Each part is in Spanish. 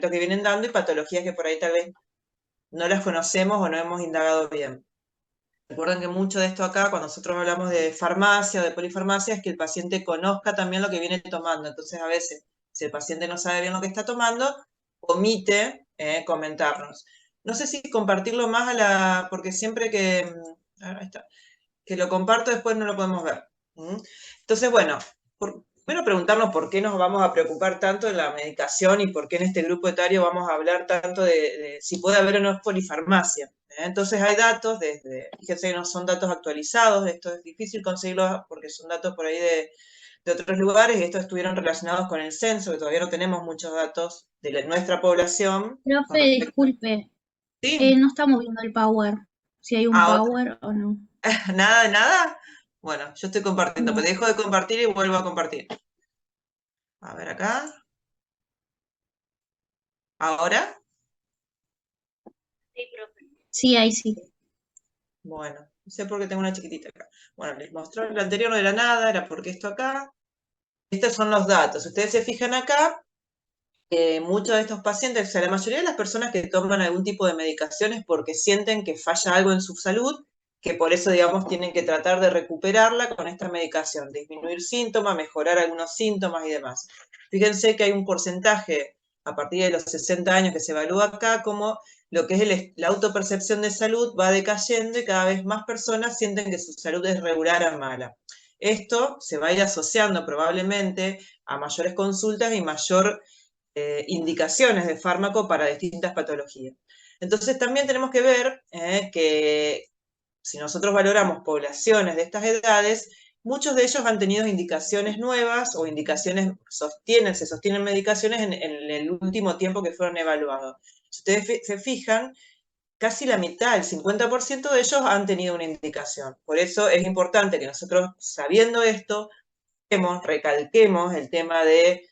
que vienen dando y patologías que por ahí tal vez no las conocemos o no hemos indagado bien. Recuerden que mucho de esto acá, cuando nosotros hablamos de farmacia o de polifarmacia, es que el paciente conozca también lo que viene tomando. Entonces, a veces, si el paciente no sabe bien lo que está tomando, omite comentarnos. No sé si compartirlo más porque siempre que, ahí está, que lo comparto después no lo podemos ver. Entonces, bueno, primero preguntarnos por qué nos vamos a preocupar tanto de la medicación y por qué en este grupo etario vamos a hablar tanto de si puede haber o no polifarmacia. Entonces hay datos, fíjense que no son datos actualizados, esto es difícil conseguirlos porque son datos por ahí de otros lugares y estos estuvieron relacionados con el censo, que todavía no tenemos muchos datos de nuestra población con Profe, respecto. disculpe, Sí, no estamos viendo el power, si hay un ahora, power o no. nada de nada. Bueno, yo estoy compartiendo, pero No. dejo de compartir y vuelvo a compartir. A ver acá. ¿Ahora? Sí, ahí sí. Bueno, no sé por qué tengo una chiquitita acá. Bueno, les mostró el anterior no era nada, era porque esto acá. Estos son los datos. Ustedes se fijan acá, muchos de estos pacientes, o sea, la mayoría de las personas que toman algún tipo de medicaciones porque sienten que falla algo en su salud, que por eso, digamos, tienen que tratar de recuperarla con esta medicación, disminuir síntomas, mejorar algunos síntomas y demás. Fíjense que hay un porcentaje a partir de los 60 años que se evalúa acá como lo que es la autopercepción de salud va decayendo y cada vez más personas sienten que su salud es regular a mala. Esto se va a ir asociando probablemente a mayores consultas y mayor indicaciones de fármaco para distintas patologías. Entonces también tenemos que ver que si nosotros valoramos poblaciones de estas edades, muchos de ellos han tenido indicaciones nuevas o indicaciones se sostienen medicaciones en el último tiempo que fueron evaluados. Si ustedes se fijan, casi la mitad, el 50% de ellos han tenido una indicación. Por eso es importante que nosotros, sabiendo esto, recalquemos el tema de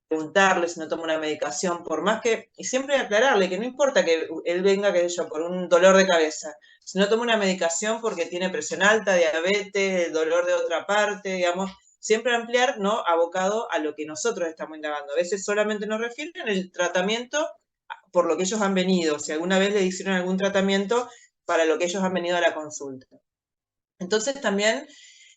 preguntarle si no toma una medicación, por más que, y siempre aclararle que no importa que él venga, qué sé yo, por un dolor de cabeza, si no toma una medicación porque tiene presión alta, diabetes, dolor de otra parte, digamos, siempre ampliar, ¿no? Abocado a lo que nosotros estamos indagando. A veces solamente nos refieren el tratamiento por lo que ellos han venido, si alguna vez le hicieron algún tratamiento para lo que ellos han venido a la consulta. Entonces también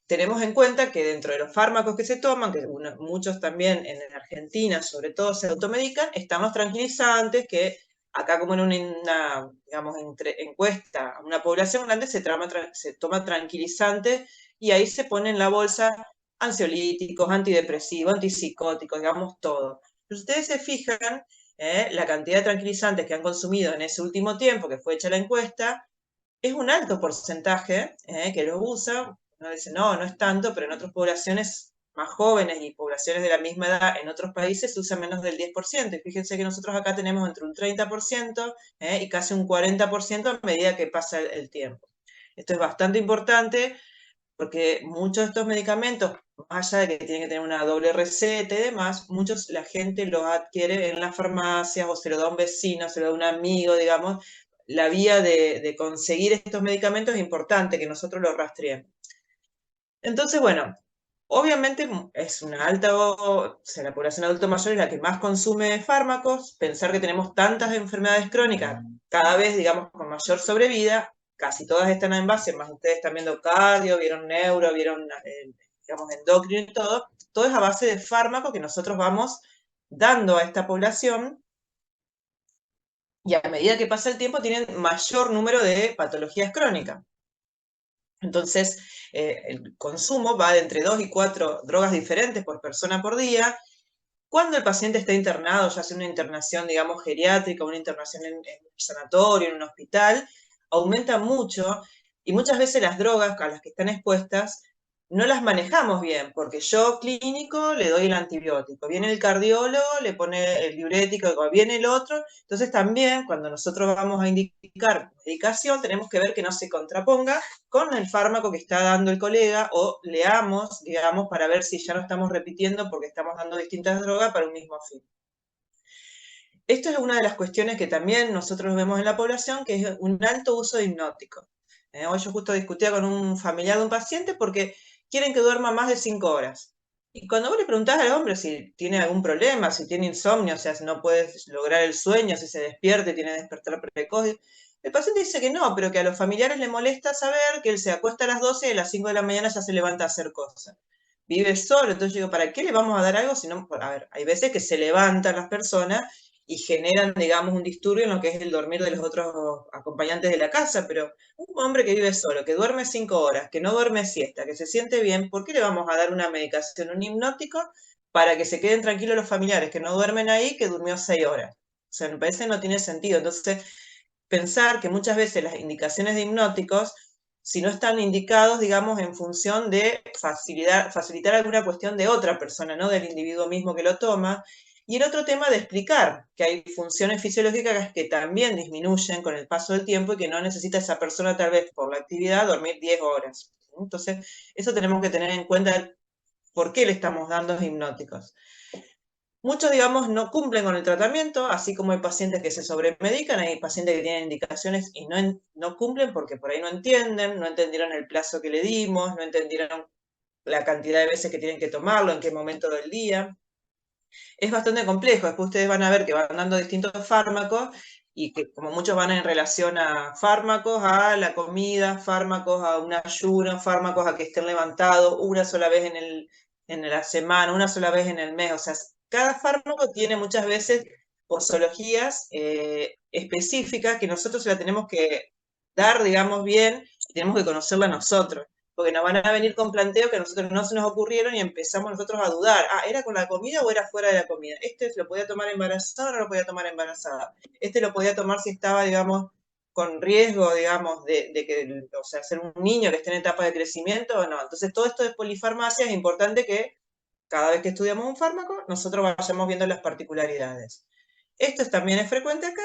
tenemos en cuenta que dentro de los fármacos que se toman, que muchos también en Argentina sobre todo se automedican, están los tranquilizantes que acá como en una digamos, encuesta a una población grande se toma tranquilizantes y ahí se pone en la bolsa ansiolíticos, antidepresivos, antipsicóticos, digamos todo. Pero ustedes se fijan, la cantidad de tranquilizantes que han consumido en ese último tiempo que fue hecha la encuesta, es un alto porcentaje que lo usa. Uno dice, no, no es tanto, pero en otras poblaciones más jóvenes y poblaciones de la misma edad en otros países se usa menos del 10%. Y fíjense que nosotros acá tenemos entre un 30% y casi un 40% a medida que pasa el tiempo. Esto es bastante importante porque muchos de estos medicamentos, más allá de que tienen que tener una doble receta y demás, muchos la gente los adquiere en las farmacias o se lo da a un vecino, se lo da a un amigo, digamos. La vía de conseguir estos medicamentos es importante que nosotros los rastreemos. Entonces, bueno, obviamente es una alta, o sea, la población adulto mayor es la que más consume fármacos. Pensar que tenemos tantas enfermedades crónicas, cada vez, digamos, con mayor sobrevida, casi todas están en base, más ustedes están viendo cardio, vieron neuro, vieron, digamos, endocrino y todo es a base de fármacos que nosotros vamos dando a esta población y a medida que pasa el tiempo tienen mayor número de patologías crónicas. Entonces, el consumo va de entre 2 y 4 drogas diferentes por persona por día. Cuando el paciente está internado, ya sea una internación, digamos, geriátrica, una internación en un sanatorio, en un hospital, aumenta mucho y muchas veces las drogas a las que están expuestas no las manejamos bien, porque yo clínico le doy el antibiótico, viene el cardiólogo, le pone el diurético, viene el otro. Entonces también cuando nosotros vamos a indicar medicación, tenemos que ver que no se contraponga con el fármaco que está dando el colega o leamos, digamos, para ver si ya no estamos repitiendo porque estamos dando distintas drogas para un mismo fin. Esto es una de las cuestiones que también nosotros vemos en la población, que es un alto uso de hipnótico. Hoy yo justo discutía con un familiar de un paciente porque quieren que duerma más de 5 horas. Y cuando vos le preguntás al hombre si tiene algún problema, si tiene insomnio, o sea, si no puede lograr el sueño, si se despierte, tiene despertar precoz, el paciente dice que no, pero que a los familiares le molesta saber que él se acuesta a las 12 y a las 5 de la mañana ya se levanta a hacer cosas. Vive solo, entonces yo digo, ¿para qué le vamos a dar algo si no? A ver, hay veces que se levantan las personas y generan, digamos, un disturbio en lo que es el dormir de los otros acompañantes de la casa, pero un hombre que vive solo, que duerme 5 horas, que no duerme siesta, que se siente bien, ¿por qué le vamos a dar una medicación, un hipnótico, para que se queden tranquilos los familiares, que no duermen ahí, que durmió 6 horas? O sea, me parece que no tiene sentido. Entonces, pensar que muchas veces las indicaciones de hipnóticos, si no están indicados, digamos, en función de facilitar alguna cuestión de otra persona, no del individuo mismo que lo toma. Y el otro tema de explicar que hay funciones fisiológicas que también disminuyen con el paso del tiempo y que no necesita esa persona tal vez por la actividad dormir 10 horas. Entonces, eso tenemos que tener en cuenta por qué le estamos dando hipnóticos. Muchos, digamos, no cumplen con el tratamiento, así como hay pacientes que se sobremedican, hay pacientes que tienen indicaciones y no cumplen porque por ahí no entienden, no entendieron el plazo que le dimos, no entendieron la cantidad de veces que tienen que tomarlo, en qué momento del día. Es bastante complejo, después ustedes van a ver que van dando distintos fármacos y que como muchos van en relación a fármacos, a la comida, fármacos a un ayuno, fármacos a que estén levantados una sola vez en la semana, una sola vez en el mes. O sea, cada fármaco tiene muchas veces posologías específicas que nosotros se la tenemos que dar, digamos, bien, y tenemos que conocerla nosotros porque nos van a venir con planteos que a nosotros no se nos ocurrieron y empezamos nosotros a dudar. Ah, ¿era con la comida o era fuera de la comida? ¿Este lo podía tomar embarazada o no lo podía tomar embarazada? ¿Este lo podía tomar si estaba, digamos, con riesgo, digamos, de que, o sea, ser un niño que esté en etapa de crecimiento o no? Entonces, todo esto de polifarmacia es importante que cada vez que estudiamos un fármaco, nosotros vayamos viendo las particularidades. Esto también es frecuente acá,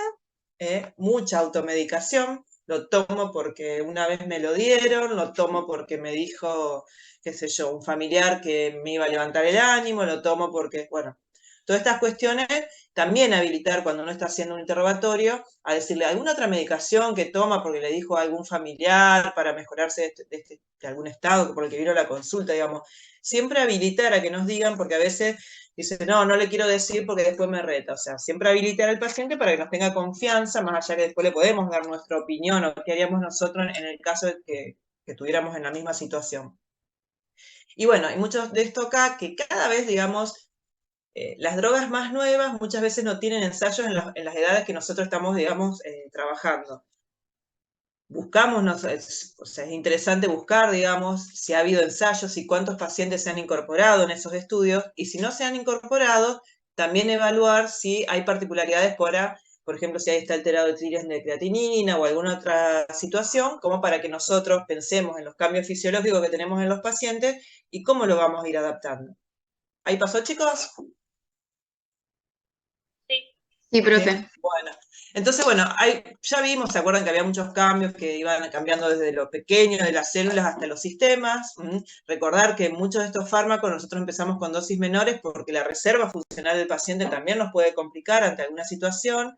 mucha automedicación, lo tomo porque una vez me lo dieron, lo tomo porque me dijo, qué sé yo, un familiar que me iba a levantar el ánimo, lo tomo porque, bueno, todas estas cuestiones, también habilitar cuando uno está haciendo un interrogatorio, a decirle alguna otra medicación que toma porque le dijo a algún familiar para mejorarse de algún estado por el que vino la consulta, digamos. Siempre habilitar a que nos digan, porque a veces dice, no, no le quiero decir porque después me reta. O sea, siempre habilitar al paciente para que nos tenga confianza, más allá que después le podemos dar nuestra opinión o qué haríamos nosotros en el caso de que estuviéramos en la misma situación. Y bueno, hay muchos de esto acá que cada vez, digamos, las drogas más nuevas muchas veces no tienen ensayos en las edades que nosotros estamos, digamos, trabajando. Buscamos, o sea, es interesante buscar, digamos, si ha habido ensayos y cuántos pacientes se han incorporado en esos estudios, y si no se han incorporado, también evaluar si hay particularidades por ejemplo, si ahí está alterado el tríglicéridos de creatinina o alguna otra situación, como para que nosotros pensemos en los cambios fisiológicos que tenemos en los pacientes y cómo lo vamos a ir adaptando. ¿Ahí pasó, chicos? Sí, Sí, profe. bueno. Entonces, bueno, ya vimos, ¿se acuerdan que había muchos cambios que iban cambiando desde lo pequeño de las células hasta los sistemas? Recordar que muchos de estos fármacos nosotros empezamos con dosis menores porque la reserva funcional del paciente también nos puede complicar ante alguna situación.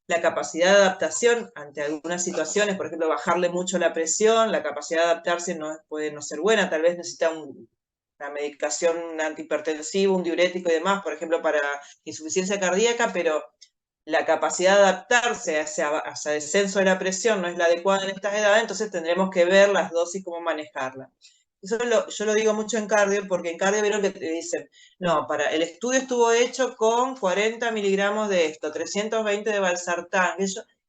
La capacidad de adaptación ante algunas situaciones, por ejemplo, bajarle mucho la presión, la capacidad de adaptarse puede no ser buena, tal vez necesita una medicación antihipertensiva, un diurético y demás, por ejemplo, para insuficiencia cardíaca, pero la capacidad de adaptarse hacia descenso de la presión no es la adecuada en estas edades, entonces tendremos que ver las dosis, cómo manejarla. Eso yo lo digo mucho en cardio, porque en cardio vieron que te dicen, no, el estudio estuvo hecho con 40 miligramos de esto, 320 de valsartán,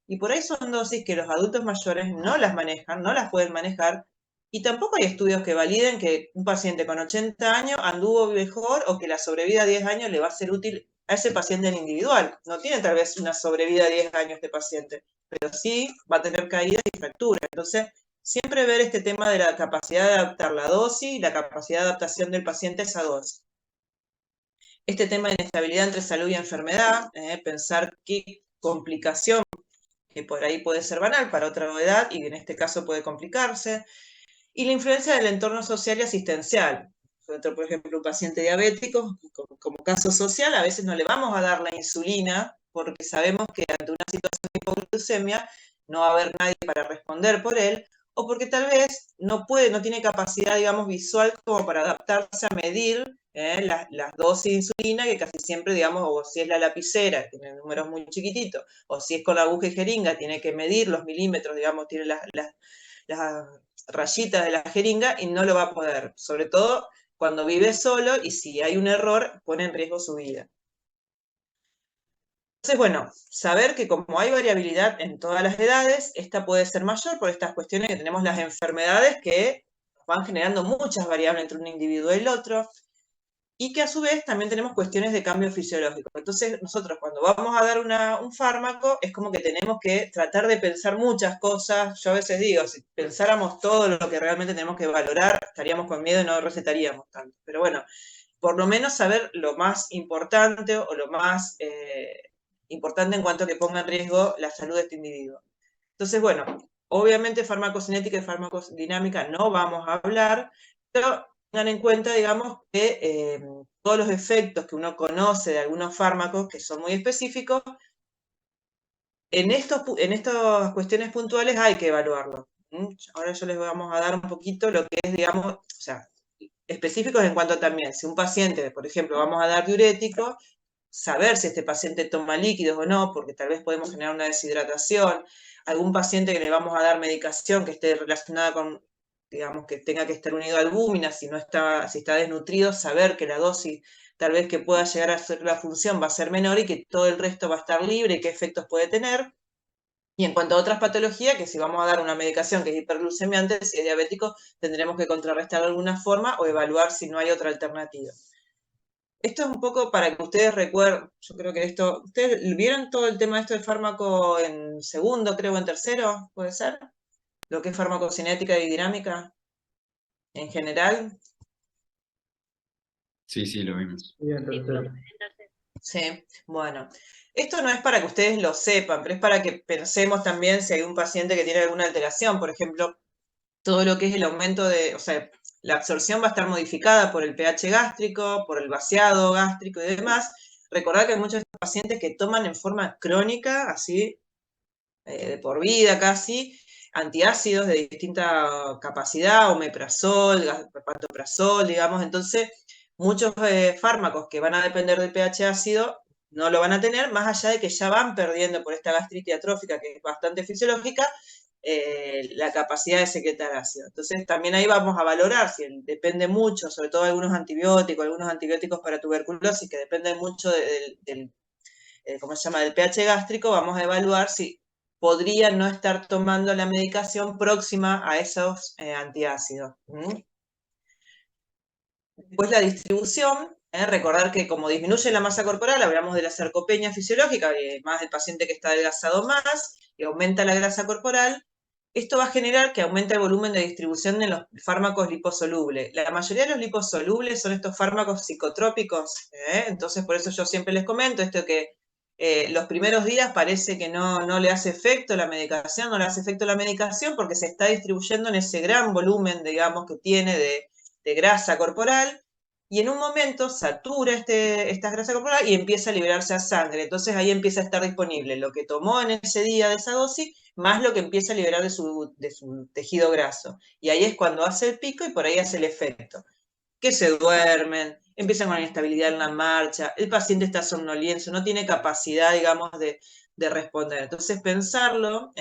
y por ahí son dosis que los adultos mayores no las manejan, no las pueden manejar, y tampoco hay estudios que validen que un paciente con 80 años anduvo mejor o que la sobrevida a 10 años le va a ser útil a ese paciente en individual. No tiene tal vez una sobrevida de 10 años este paciente, pero sí va a tener caídas y fracturas. Entonces, siempre ver este tema de la capacidad de adaptar la dosis y la capacidad de adaptación del paciente a esa dosis. Este tema de inestabilidad entre salud y enfermedad, pensar qué complicación, que por ahí puede ser banal para otra edad y en este caso puede complicarse, y la influencia del entorno social y asistencial. Por ejemplo, un paciente diabético, como caso social, a veces no le vamos a dar la insulina porque sabemos que ante una situación de hipoglucemia no va a haber nadie para responder por él, o porque tal vez no puede, no tiene capacidad, digamos, visual como para adaptarse a medir las dosis de insulina, que casi siempre, digamos, o si es la lapicera, tiene números muy chiquititos, o si es con la aguja y jeringa, tiene que medir los milímetros, digamos, tiene las rayitas de la jeringa y no lo va a poder, sobre todo cuando vive solo y si hay un error, pone en riesgo su vida. Entonces, bueno, saber que como hay variabilidad en todas las edades, esta puede ser mayor por estas cuestiones que tenemos las enfermedades que van generando muchas variables entre un individuo y el otro, y que a su vez también tenemos cuestiones de cambio fisiológico. Entonces, nosotros cuando vamos a dar un fármaco, es como que tenemos que tratar de pensar muchas cosas. Yo a veces digo, si pensáramos todo lo que realmente tenemos que valorar, estaríamos con miedo y no recetaríamos tanto. Pero bueno, por lo menos saber lo más importante o lo más importante en cuanto a que ponga en riesgo la salud de este individuo. Entonces, bueno, obviamente farmacocinética y farmacodinámica no vamos a hablar, pero tengan en cuenta, digamos, que todos los efectos que uno conoce de algunos fármacos que son muy específicos, en estas cuestiones puntuales hay que evaluarlo. Ahora yo les vamos a dar un poquito lo que es, digamos, o sea, específicos en cuanto también, si un paciente, por ejemplo, vamos a dar diurético, saber si este paciente toma líquidos o no, porque tal vez podemos generar una deshidratación, algún paciente que le vamos a dar medicación que esté relacionada con, digamos, que tenga que estar unido a albúmina, si está desnutrido, saber que la dosis tal vez que pueda llegar a hacer la función va a ser menor y que todo el resto va a estar libre y qué efectos puede tener. Y en cuanto a otras patologías, que si vamos a dar una medicación que es hiperglucemiante, si es diabético, tendremos que contrarrestar de alguna forma o evaluar si no hay otra alternativa. Esto es un poco para que ustedes recuerden, yo creo que esto, ¿ustedes vieron todo el tema de esto del fármaco en segundo, creo, en tercero? ¿Puede ser? Lo que es farmacocinética y dinámica en general. Sí, sí, lo vimos. Bien, tercero. Sí, bueno. Esto no es para que ustedes lo sepan, pero es para que pensemos también si hay un paciente que tiene alguna alteración, por ejemplo, todo lo que es el aumento de, o sea, la absorción va a estar modificada por el pH gástrico, por el vaciado gástrico y demás. Recordad que hay muchos pacientes que toman en forma crónica, así, de por vida casi, antiácidos de distinta capacidad, omeprazol, pantoprazol, digamos. Entonces, muchos fármacos que van a depender del pH ácido no lo van a tener, más allá de que ya van perdiendo por esta gastritis atrófica, que es bastante fisiológica, la capacidad de secretar ácido. Entonces, también ahí vamos a valorar si depende mucho, sobre todo algunos antibióticos para tuberculosis, que dependen mucho del ¿cómo se llama?, del pH gástrico, vamos a evaluar si podría no estar tomando la medicación próxima a esos antiácidos. Después la distribución, recordar que como disminuye la masa corporal, hablamos de la sarcopenia fisiológica, más el paciente que está adelgazado más, y aumenta la grasa corporal, esto va a generar que aumente el volumen de distribución de los fármacos liposolubles. La mayoría de los liposolubles son estos fármacos psicotrópicos, entonces por eso yo siempre les comento esto que los primeros días parece que no le hace efecto la medicación, no le hace efecto la medicación porque se está distribuyendo en ese gran volumen, digamos, que tiene de grasa corporal, y en un momento satura esta grasa corporal y empieza a liberarse a sangre. Entonces ahí empieza a estar disponible lo que tomó en ese día de esa dosis, más lo que empieza a liberar de su tejido graso. Y ahí es cuando hace el pico y por ahí hace el efecto. Que se duermen, empiezan con inestabilidad en la marcha, el paciente está somnoliento, no tiene capacidad, digamos, de responder. Entonces, pensarlo,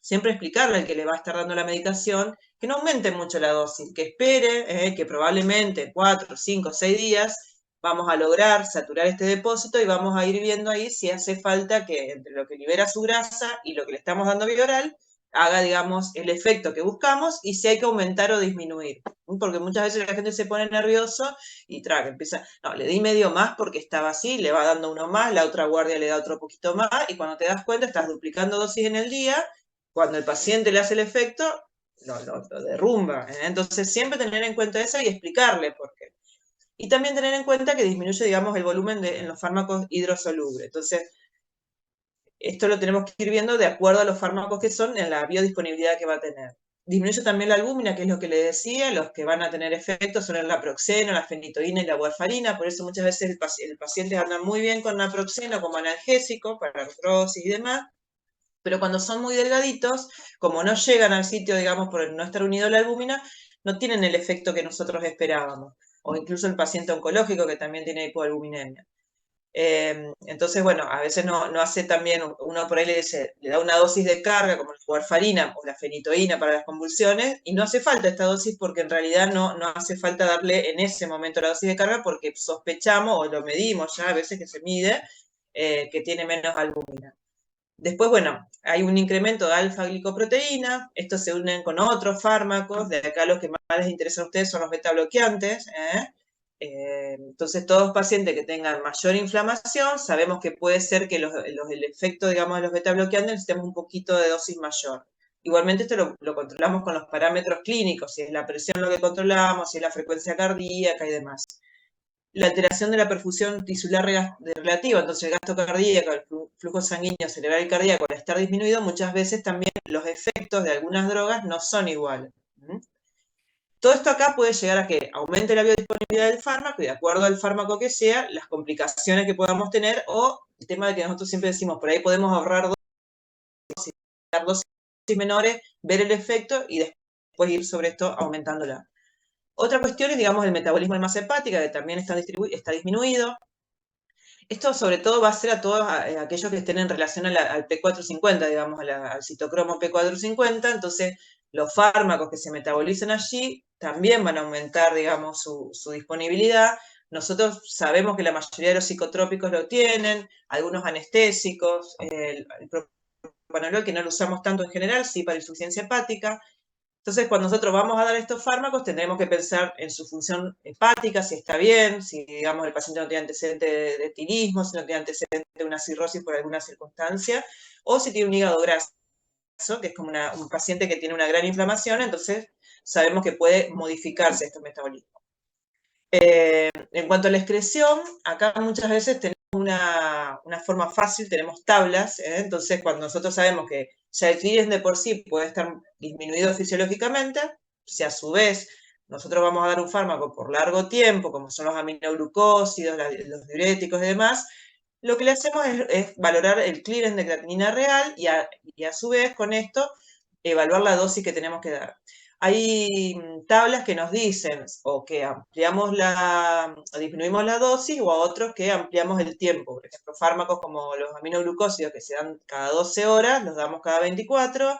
siempre explicarle al que le va a estar dando la medicación, que no aumente mucho la dosis, que espere, que probablemente en 4, 5, 6 días vamos a lograr saturar este depósito y vamos a ir viendo ahí si hace falta que entre lo que libera su grasa y lo que le estamos dando vía oral, haga, digamos, el efecto que buscamos y si hay que aumentar o disminuir. Porque muchas veces la gente se pone nervioso y traga, empieza, no, le di medio más porque estaba así, le va dando uno más, la otra guardia le da otro poquito más, y cuando te das cuenta estás duplicando dosis en el día, cuando el paciente le hace el efecto, lo derrumba. Entonces siempre tener en cuenta eso y explicarle por qué. Y también tener en cuenta que disminuye, digamos, el volumen en los fármacos hidrosolubles. Entonces, esto lo tenemos que ir viendo de acuerdo a los fármacos que son en la biodisponibilidad que va a tener. Disminuye también la albúmina, que es lo que le decía, los que van a tener efectos son el naproxeno, la fenitoína y la warfarina, por eso muchas veces el paciente anda muy bien con naproxeno como analgésico para artrosis y demás, Pero cuando son muy delgaditos, como no llegan al sitio, digamos, por no estar unido a la albúmina, no tienen el efecto que nosotros esperábamos. O incluso el paciente oncológico que también tiene hipoalbuminemia. Entonces, bueno, a veces no hace también, uno por ahí le da una dosis de carga, como la warfarina o la fenitoína para las convulsiones, y no hace falta esta dosis porque en realidad no hace falta darle en ese momento la dosis de carga porque sospechamos o lo medimos ya, a veces que se mide, que tiene menos albúmina. Después, bueno, hay un incremento de alfa-glicoproteína, estos se unen con otros fármacos, de acá los que más les interesan a ustedes son los beta-bloqueantes, entonces, todos pacientes que tengan mayor inflamación, sabemos que puede ser que el efecto, digamos, de los beta-bloqueantes necesitemos un poquito de dosis mayor. Igualmente esto lo controlamos con los parámetros clínicos, si es la presión lo que controlamos, si es la frecuencia cardíaca y demás. La alteración de la perfusión tisular relativa, entonces el gasto cardíaco, el flujo sanguíneo cerebral y cardíaco, al estar disminuido, muchas veces también los efectos de algunas drogas no son iguales. Todo esto acá puede llegar a que aumente la biodisponibilidad del fármaco y de acuerdo al fármaco que sea, las complicaciones que podamos tener o el tema de que nosotros siempre decimos, por ahí podemos ahorrar dosis, dar dosis menores, ver el efecto y después ir sobre esto aumentándola. Otra cuestión es, digamos, el metabolismo de masa hepática, que también está disminuido. Esto sobre todo va a ser a todos aquellos que estén en relación al P450, digamos, al citocromo P450, entonces los fármacos que se metabolizan allí también van a aumentar, digamos, su disponibilidad. Nosotros sabemos que la mayoría de los psicotrópicos lo tienen, algunos anestésicos, el propranolol que no lo usamos tanto en general, sí para insuficiencia hepática. Entonces, cuando nosotros vamos a dar estos fármacos, tendremos que pensar en su función hepática, si está bien, si, digamos, el paciente no tiene antecedente de etilismo, si no tiene antecedente de una cirrosis por alguna circunstancia, o si tiene un hígado graso, que es como un paciente que tiene una gran inflamación, entonces sabemos que puede modificarse estos metabolismos. En cuanto a la excreción, acá muchas veces tenemos una forma fácil, tenemos tablas, entonces cuando nosotros sabemos que ya el clearance de por sí puede estar disminuido fisiológicamente, si a su vez nosotros vamos a dar un fármaco por largo tiempo, como son los aminoglucósidos, los diuréticos y demás, lo que le hacemos es valorar el clearance de creatinina real y a su vez con esto evaluar la dosis que tenemos que dar. Hay tablas que nos dicen o que disminuimos la dosis o a otros que ampliamos el tiempo. Por ejemplo, fármacos como los aminoglucósidos que se dan cada 12 horas, los damos cada 24.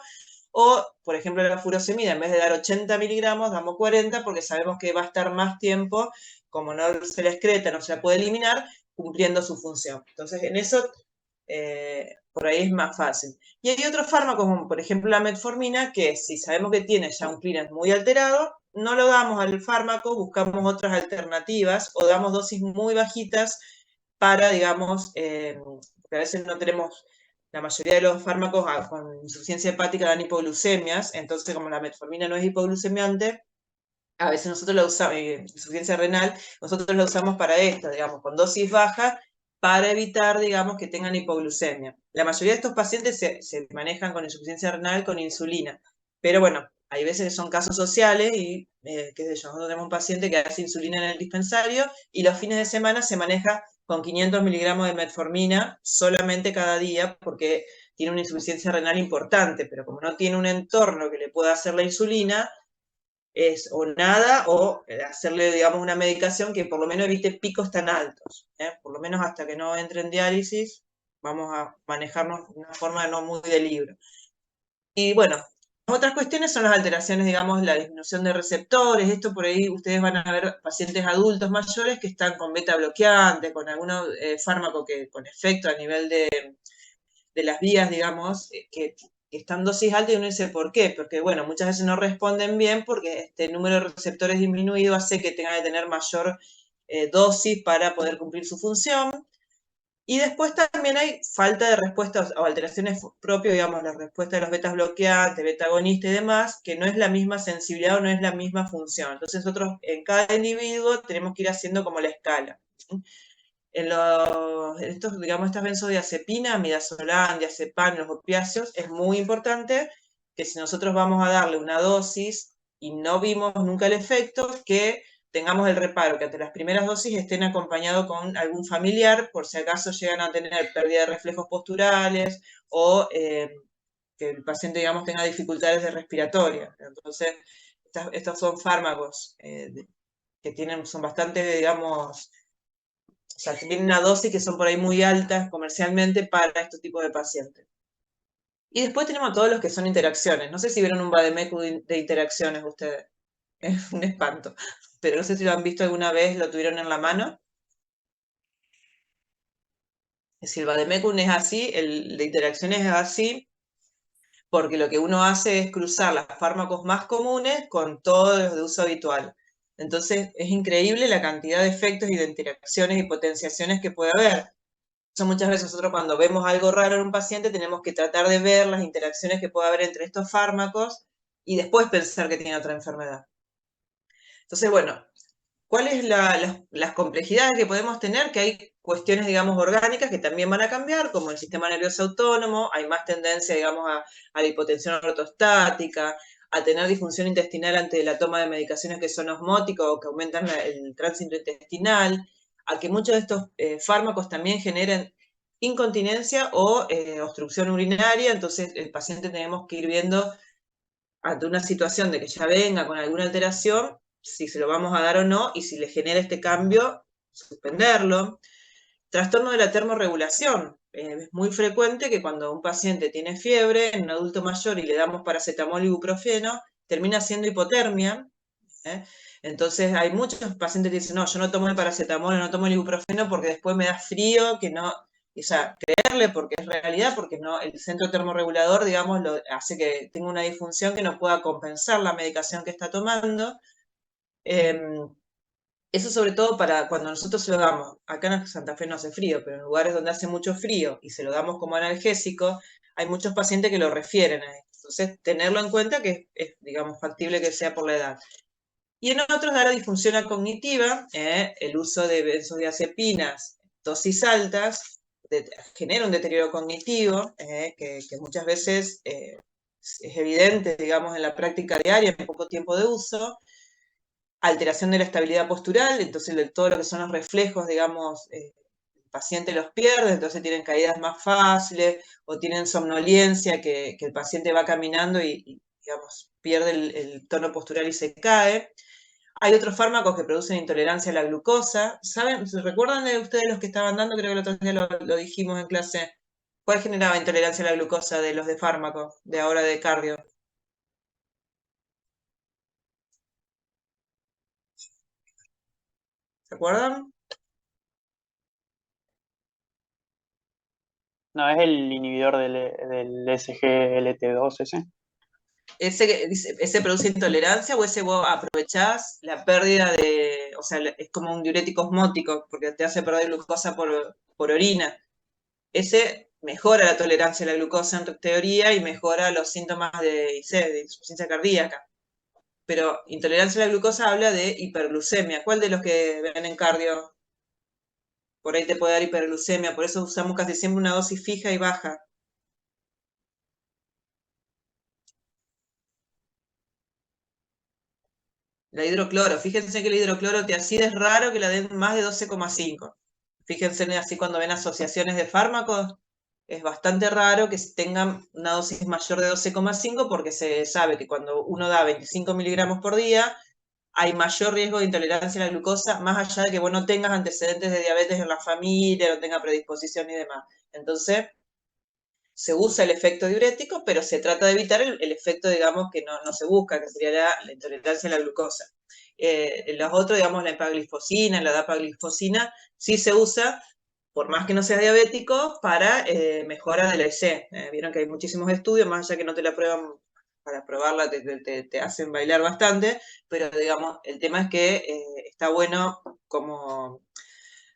O, por ejemplo, la furosemida, en vez de dar 80 miligramos, damos 40 porque sabemos que va a estar más tiempo, como no se la excreta, no se la puede eliminar, cumpliendo su función. Entonces, en eso, por ahí es más fácil. Y hay otros fármacos, como por ejemplo la metformina, que si sabemos que tiene ya un clearance muy alterado, no lo damos al fármaco, buscamos otras alternativas o damos dosis muy bajitas para, digamos, porque a veces no tenemos, la mayoría de los fármacos con insuficiencia hepática dan hipoglucemias, entonces como la metformina no es hipoglucemiante, a veces nosotros la usamos, insuficiencia renal, nosotros la usamos para esto, digamos, con dosis baja, para evitar, digamos, que tengan hipoglucemia. La mayoría de estos pacientes se manejan con insuficiencia renal con insulina, pero bueno, hay veces que son casos sociales y, qué sé yo, nosotros tenemos un paciente que hace insulina en el dispensario y los fines de semana se maneja con 500 miligramos de metformina solamente cada día porque tiene una insuficiencia renal importante, pero como no tiene un entorno que le pueda hacer la insulina, es o nada o hacerle, digamos, una medicación que por lo menos evite picos tan altos. Por lo menos hasta que no entre en diálisis, vamos a manejarnos de una forma no muy de libro. Y bueno, otras cuestiones son las alteraciones, digamos, la disminución de receptores. Esto por ahí ustedes van a ver pacientes adultos mayores que están con beta bloqueante, con algún fármaco con efecto a nivel de las vías, digamos, que están en dosis altas y uno dice, ¿por qué? Porque, bueno, muchas veces no responden bien porque este número de receptores disminuido hace que tenga que tener mayor dosis para poder cumplir su función. Y después también hay falta de respuestas o alteraciones propias, digamos, la respuesta de los betas bloqueantes, beta agonistas y demás, que no es la misma sensibilidad o no es la misma función. Entonces nosotros en cada individuo tenemos que ir haciendo como la escala. Digamos, estas benzodiazepinas, midazolam, diazepam, los opiáceos, es muy importante que si nosotros vamos a darle una dosis y no vimos nunca el efecto, que tengamos el reparo, que ante las primeras dosis estén acompañados con algún familiar, por si acaso llegan a tener pérdida de reflejos posturales o que el paciente, digamos, tenga dificultades de respiratoria. Entonces, estos son fármacos que son bastante, digamos, o sea, tienen una dosis que son por ahí muy altas comercialmente para este tipo de pacientes. Y después tenemos todos los que son interacciones. No sé si vieron un vademécum de interacciones ustedes. Es un espanto. Pero no sé si lo han visto alguna vez, lo tuvieron en la mano. Es decir, el vademécum es así, el de interacciones es así, porque lo que uno hace es cruzar los fármacos más comunes con todos los de uso habitual. Entonces, es increíble la cantidad de efectos y de interacciones y potenciaciones que puede haber. Muchas veces nosotros cuando vemos algo raro en un paciente tenemos que tratar de ver las interacciones que puede haber entre estos fármacos y después pensar que tiene otra enfermedad. Entonces, bueno, ¿cuáles las complejidades que podemos tener? Que hay cuestiones, digamos, orgánicas que también van a cambiar, como el sistema nervioso autónomo, hay más tendencia, digamos, a la hipotensión ortostática, a tener disfunción intestinal ante la toma de medicaciones que son osmóticos o que aumentan el tránsito intestinal, a que muchos de estos fármacos también generen incontinencia o obstrucción urinaria, entonces el paciente tenemos que ir viendo ante una situación de que ya venga con alguna alteración, si se lo vamos a dar o no, y si le genera este cambio, suspenderlo. Trastorno de la termorregulación. Es muy frecuente que cuando un paciente tiene fiebre, en un adulto mayor, y le damos paracetamol y ibuprofeno, termina siendo hipotermia. ¿eh? Entonces hay muchos pacientes que dicen, no, yo no tomo el paracetamol, no tomo el ibuprofeno porque después me da frío, que no, o sea, creerle porque es realidad, porque no, el centro termorregulador, digamos, lo hace que tenga una disfunción que no pueda compensar la medicación que está tomando. Eso sobre todo para cuando nosotros se lo damos, acá en Santa Fe no hace frío, pero en lugares donde hace mucho frío y se lo damos como analgésico, hay muchos pacientes que lo refieren a esto. Entonces, tenerlo en cuenta que es, digamos, factible que sea por la edad. Y en otros da la disfunción cognitiva, el uso de benzodiazepinas, dosis altas, genera un deterioro cognitivo, que muchas veces es evidente, digamos, en la práctica diaria, en poco tiempo de uso, alteración de la estabilidad postural, entonces todo lo que son los reflejos, digamos, el paciente los pierde, entonces tienen caídas más fáciles, o tienen somnolencia, que el paciente va caminando y digamos, pierde el tono postural y se cae. Hay otros fármacos que producen intolerancia a la glucosa. ¿Saben? ¿Se recuerdan de ustedes los que estaban dando? Creo que el otro día lo dijimos en clase. ¿Cuál generaba intolerancia a la glucosa de los de fármaco, de ahora de cardio? ¿Se acuerdan? No, es el inhibidor del SGLT2 ese. ¿Ese produce intolerancia o ese vos aprovechás la pérdida de, o sea, es como un diurético osmótico porque te hace perder glucosa por orina? Ese mejora la tolerancia a la glucosa en teoría y mejora los síntomas de IC, de insuficiencia cardíaca. Pero intolerancia a la glucosa habla de hiperglucemia. ¿Cuál de los que ven en cardio por ahí te puede dar hiperglucemia? Por eso usamos casi siempre una dosis fija y baja. La hidrocloro, fíjense que el hidrocloro tiazida es raro que la den más de 12,5. Fíjense así cuando ven asociaciones de fármacos, es bastante raro que tengan una dosis mayor de 12,5 porque se sabe que cuando uno da 25 miligramos por día, hay mayor riesgo de intolerancia a la glucosa, más allá de que vos no tengas antecedentes de diabetes en la familia, no tenga predisposición y demás. Entonces, se usa el efecto diurético, pero se trata de evitar el efecto, digamos, que no se busca, que sería la intolerancia a la glucosa. Los otros, digamos, la empaglifosina, la dapaglifosina, sí se usa, por más que no sea diabético, para mejora de la EC. Vieron que hay muchísimos estudios, más allá que no te la prueban, para probarla te hacen bailar bastante, pero digamos, el tema es que está bueno como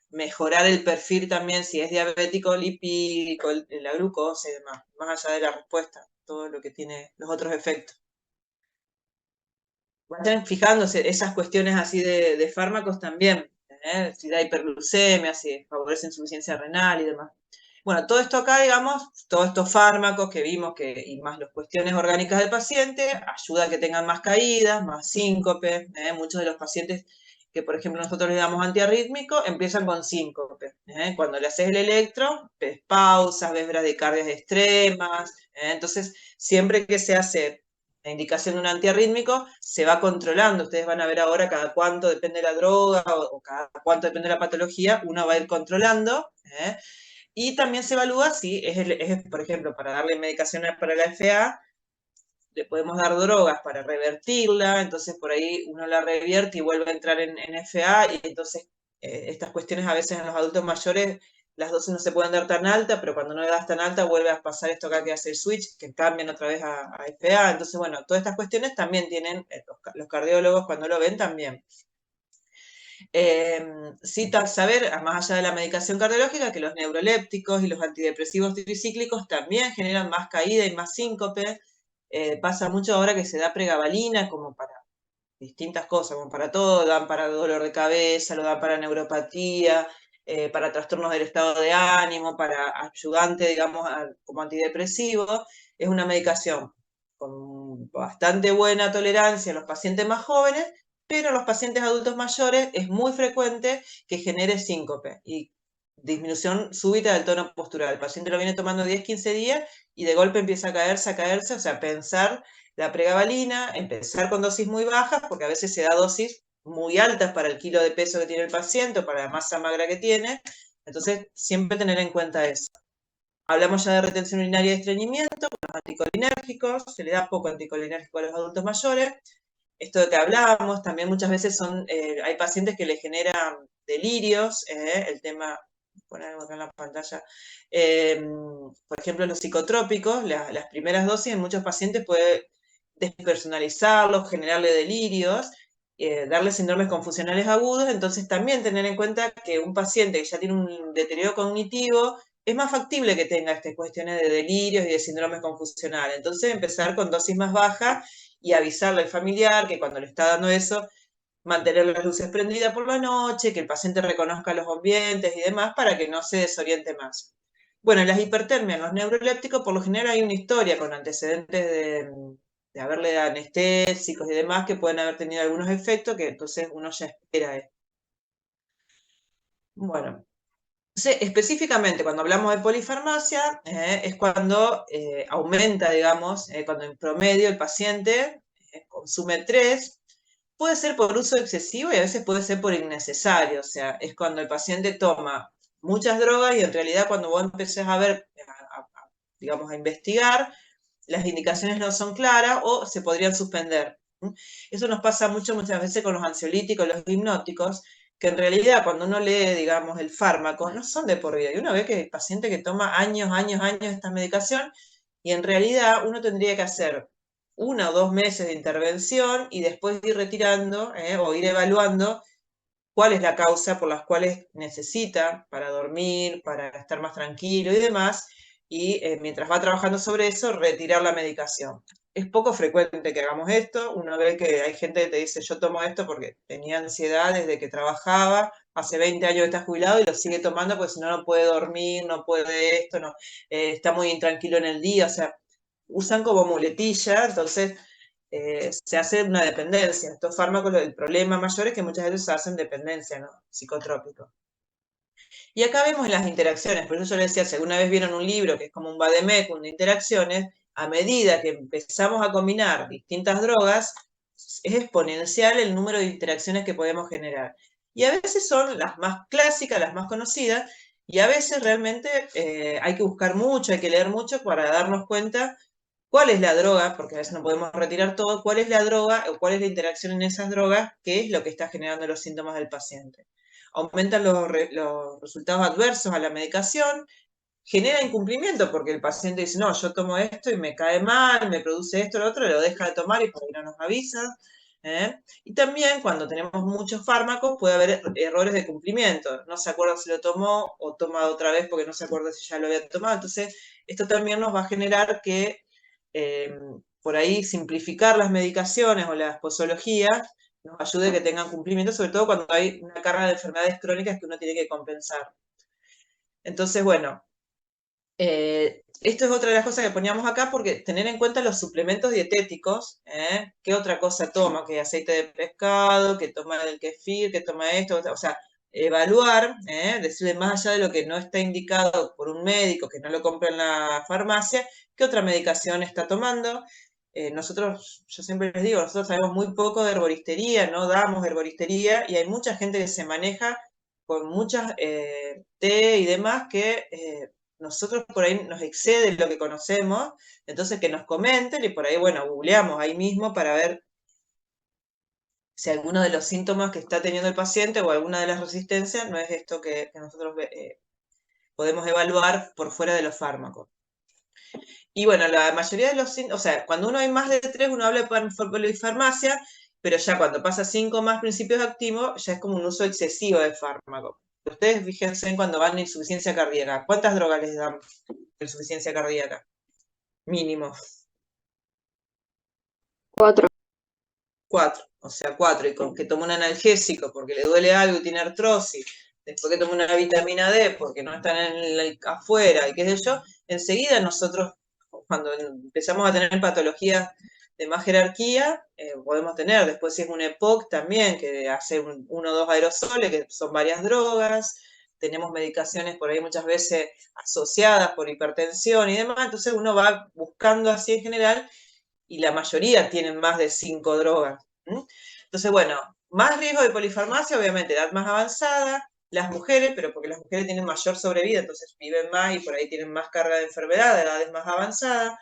mejorar el perfil también, si es diabético, lipídico, la glucosa y demás, más allá de la respuesta, todo lo que tiene los otros efectos. Vayan fijándose esas cuestiones así de fármacos también, si da hiperglucemia, si favorece insuficiencia renal y demás. Bueno, todo esto acá, digamos, todos estos fármacos que vimos y más las cuestiones orgánicas del paciente, ayuda a que tengan más caídas, más síncope. Muchos de los pacientes que por ejemplo nosotros le damos antiarrítmico, empiezan con síncope. Cuando le haces el electro, ves pausas, ves bradicardias extremas. Entonces, siempre que se hace la indicación de un antiarrítmico, se va controlando. Ustedes van a ver ahora cada cuánto depende de la droga o cada cuánto depende de la patología, uno va a ir controlando. Y también se evalúa si por ejemplo, para darle medicaciones para la FA, le podemos dar drogas para revertirla, entonces por ahí uno la revierte y vuelve a entrar en FA, y entonces estas cuestiones a veces en los adultos mayores, las dosis no se pueden dar tan alta, pero cuando no le das tan alta vuelve a pasar esto acá que hace el switch, que cambian otra vez a FA, entonces bueno, todas estas cuestiones también tienen, los cardiólogos cuando lo ven también. Sí, saber, más allá de la medicación cardiológica, que los neurolépticos y los antidepresivos tricíclicos también generan más caída y más síncope. Pasa mucho ahora que se da pregabalina como para distintas cosas, como para todo, dan para dolor de cabeza, lo dan para neuropatía, para trastornos del estado de ánimo, para ayudante, digamos, como antidepresivo. Es una medicación con bastante buena tolerancia en los pacientes más jóvenes, pero en los pacientes adultos mayores es muy frecuente que genere síncope y disminución súbita del tono postural. El paciente lo viene tomando 10-15 días y de golpe empieza a caerse, o sea, pensar la pregabalina, empezar con dosis muy bajas, porque a veces se da dosis muy altas para el kilo de peso que tiene el paciente o para la masa magra que tiene, entonces siempre tener en cuenta eso. Hablamos ya de retención urinaria y estreñimiento, con los anticolinérgicos, se le da poco anticolinérgico a los adultos mayores. Esto de que hablábamos, también muchas veces hay pacientes que le generan delirios, el tema, poner algo acá en la pantalla, por ejemplo, los psicotrópicos, las primeras dosis en muchos pacientes puede despersonalizarlos, generarle delirios, darle síndromes confusionales agudos, entonces también tener en cuenta que un paciente que ya tiene un deterioro cognitivo, es más factible que tenga estas cuestiones de delirios y de síndromes confusionales. Entonces empezar con dosis más bajas y avisarle al familiar que cuando le está dando eso, mantener las luces prendidas por la noche, que el paciente reconozca los ambientes y demás para que no se desoriente más. Bueno, en las hipertermias, los neurolépticos, por lo general hay una historia con antecedentes de haberle anestésicos y demás que pueden haber tenido algunos efectos que entonces uno ya espera esto. Bueno, específicamente cuando hablamos de polifarmacia, es cuando aumenta, digamos, cuando en promedio el paciente consume 3, puede ser por uso excesivo y a veces puede ser por innecesario, o sea, es cuando el paciente toma muchas drogas y en realidad cuando vos empezás a ver, digamos, a investigar, las indicaciones no son claras o se podrían suspender. Eso nos pasa muchas veces con los ansiolíticos, los hipnóticos, que en realidad cuando uno lee, digamos, el fármaco, no son de por vida. Y uno ve que hay paciente que toma años esta medicación y en realidad uno tendría que hacer 1 o 2 meses de intervención y después ir retirando o ir evaluando cuál es la causa por las cuales necesita para dormir, para estar más tranquilo y demás, y mientras va trabajando sobre eso, retirar la medicación. Es poco frecuente que hagamos esto, uno ve que hay gente que te dice, yo tomo esto porque tenía ansiedad desde que trabajaba, hace 20 años que está jubilado y lo sigue tomando porque si no, no puede dormir, no puede esto, no, está muy intranquilo en el día, o sea, usan como muletilla, entonces se hace una dependencia. Estos fármacos, el problema mayor es que muchas veces se hacen dependencia, ¿no? Psicotrópico. Y acá vemos las interacciones, por eso yo les decía, si alguna vez vieron un libro que es como un vademecum de interacciones, a medida que empezamos a combinar distintas drogas, es exponencial el número de interacciones que podemos generar. Y a veces son las más clásicas, las más conocidas, y a veces realmente hay que buscar mucho, hay que leer mucho para darnos cuenta cuál es la droga, porque a veces no podemos retirar todo, cuál es la droga o cuál es la interacción en esas drogas, qué es lo que está generando los síntomas del paciente. Aumentan los resultados adversos a la medicación, genera incumplimiento porque el paciente dice, no, yo tomo esto y me cae mal, me produce esto, lo otro, lo deja de tomar y por ahí no nos avisa. Y también cuando tenemos muchos fármacos puede haber errores de cumplimiento. No se acuerda si lo tomó o toma otra vez porque no se acuerda si ya lo había tomado. Entonces, esto también nos va a generar que por ahí simplificar las medicaciones o las posologías nos ayude a que tengan cumplimiento, sobre todo cuando hay una carga de enfermedades crónicas que uno tiene que compensar. Entonces, bueno, Esto es otra de las cosas que poníamos acá, porque tener en cuenta los suplementos dietéticos, ¿qué otra cosa toma? Que aceite de pescado, que toma el kefir, que toma esto, o sea, evaluar, decirle más allá de lo que no está indicado por un médico, que no lo compra en la farmacia, qué otra medicación está tomando. Nosotros, yo siempre les digo, nosotros sabemos muy poco de herboristería, no damos herboristería, y hay mucha gente que se maneja con muchas té y demás que nosotros por ahí nos excede lo que conocemos, entonces que nos comenten y por ahí, bueno, googleamos ahí mismo para ver si alguno de los síntomas que está teniendo el paciente o alguna de las resistencias no es esto que nosotros podemos evaluar por fuera de los fármacos. Y bueno, la mayoría de los síntomas, o sea, cuando uno hay más de 3, uno habla de polifarmacia, pero ya cuando pasa 5 más principios activos, ya es como un uso excesivo de fármaco. Ustedes fíjense en cuando van a insuficiencia cardíaca. ¿Cuántas drogas les dan de insuficiencia cardíaca? Mínimo. 4. 4. O sea, 4. Y con que toma un analgésico porque le duele algo y tiene artrosis, después que toma una vitamina D porque no están afuera y qué sé yo, enseguida nosotros, cuando empezamos a tener patologías de más jerarquía, podemos tener, después si es un EPOC también, que hace 1 o 2 aerosoles, que son varias drogas, tenemos medicaciones por ahí muchas veces asociadas por hipertensión y demás, entonces uno va buscando así en general, y la mayoría tienen más de 5 drogas. Entonces, bueno, más riesgo de polifarmacia, obviamente, edad más avanzada, las mujeres, pero porque las mujeres tienen mayor sobrevida, entonces viven más y por ahí tienen más carga de enfermedad, de edades más avanzadas.